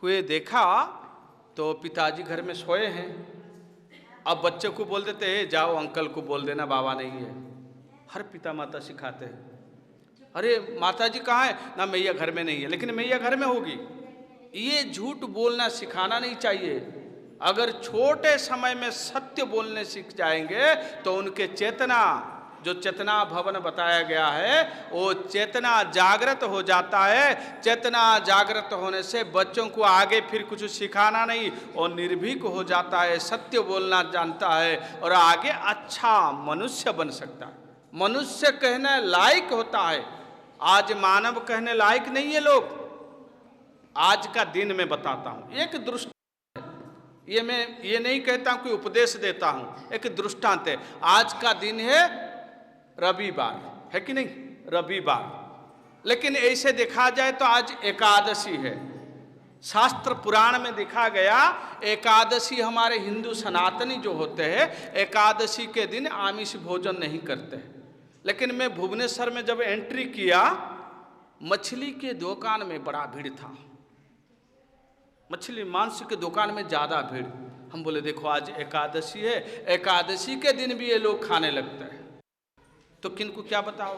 हुए देखा तो पिताजी घर में सोए हैं, अब बच्चे को बोल देते हैं जाओ अंकल को बोल देना बाबा नहीं है। हर पिता माता सिखाते हैं, अरे माताजी कहाँ है? ना मैया घर में नहीं है, लेकिन मैया घर में होगी। ये झूठ बोलना सिखाना नहीं चाहिए। अगर छोटे समय में सत्य बोलने सीख जाएंगे तो उनके चेतना, जो चेतना भवन बताया गया है, वो चेतना जागृत हो जाता है। चेतना जागृत होने से बच्चों को आगे फिर कुछ सिखाना नहीं, और निर्भीक हो जाता है, सत्य बोलना जानता है और आगे अच्छा मनुष्य बन सकता है। मनुष्य कहने लायक होता है। आज मानव कहने लायक नहीं है लोग। आज का दिन मैं बताता हूँ, एक दृष्टांत, ये मैं ये नहीं कहता हूँ, कोई उपदेश देता हूँ, एक दृष्टांत है। आज का दिन है रविवार, है कि नहीं? रविवार, लेकिन ऐसे देखा जाए तो आज एकादशी है। शास्त्र पुराण में देखा गया एकादशी, हमारे हिंदू सनातनी जो होते हैं एकादशी के दिन आमिष भोजन नहीं करते हैं। लेकिन मैं भुवनेश्वर में जब एंट्री किया, मछली के दुकान में बड़ा भीड़ था, मछली मांस के दुकान में ज़्यादा भीड़। हम बोले देखो आज एकादशी है, एकादशी के दिन भी ये लोग खाने लगते हैं, तो किनको क्या बताओ?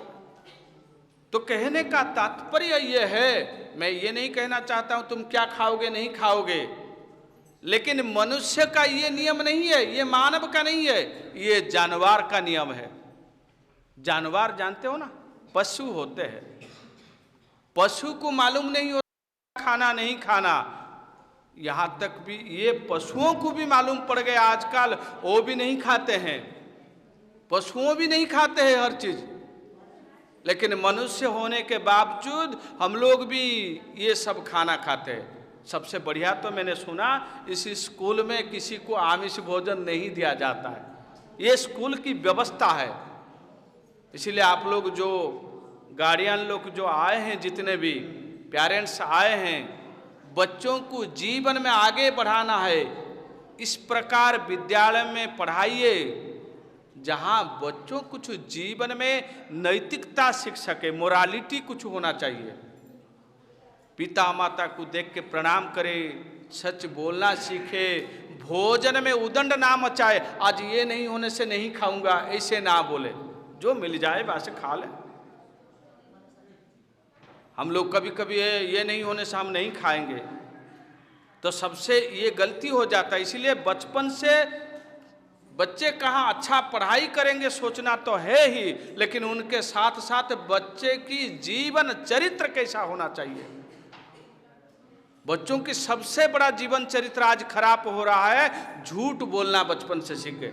तो कहने का तात्पर्य ये है, मैं ये नहीं कहना चाहता हूं तुम क्या खाओगे नहीं खाओगे, लेकिन मनुष्य का ये नियम नहीं है, ये मानव का नहीं है, ये जानवर का नियम है। जानवर जानते हो ना, पशु होते हैं, पशु को मालूम नहीं होता खाना नहीं खाना। यहाँ तक भी ये पशुओं को भी मालूम पड़ गया आजकल, वो भी नहीं खाते हैं, पशुओं भी नहीं खाते हैं हर चीज। लेकिन मनुष्य होने के बावजूद हम लोग भी ये सब खाना खाते हैं। सबसे बढ़िया तो मैंने सुना इस स्कूल में किसी को आमिष भोजन नहीं दिया जाता है, ये स्कूल की व्यवस्था है। इसलिए आप लोग जो गार्डियन लोग जो आए हैं, जितने भी पेरेंट्स आए हैं, बच्चों को जीवन में आगे बढ़ाना है, इस प्रकार विद्यालय में पढ़ाइए जहाँ बच्चों कुछ जीवन में नैतिकता सीख सके, मोरालिटी कुछ होना चाहिए। पिता माता को देख के प्रणाम करे, सच बोलना सीखे, भोजन में उदंड ना मचाए, आज ये नहीं होने से नहीं खाऊंगा ऐसे ना बोले, जो मिल जाए वैसे खा ले। हम लोग कभी कभी ये नहीं होने से हम नहीं खाएंगे, तो सबसे ये गलती हो जाता है। इसीलिए बचपन से बच्चे कहाँ अच्छा पढ़ाई करेंगे सोचना तो है ही, लेकिन उनके साथ साथ बच्चे की जीवन चरित्र कैसा होना चाहिए। बच्चों की सबसे बड़ा जीवन चरित्र आज खराब हो रहा है, झूठ बोलना बचपन से सीखे।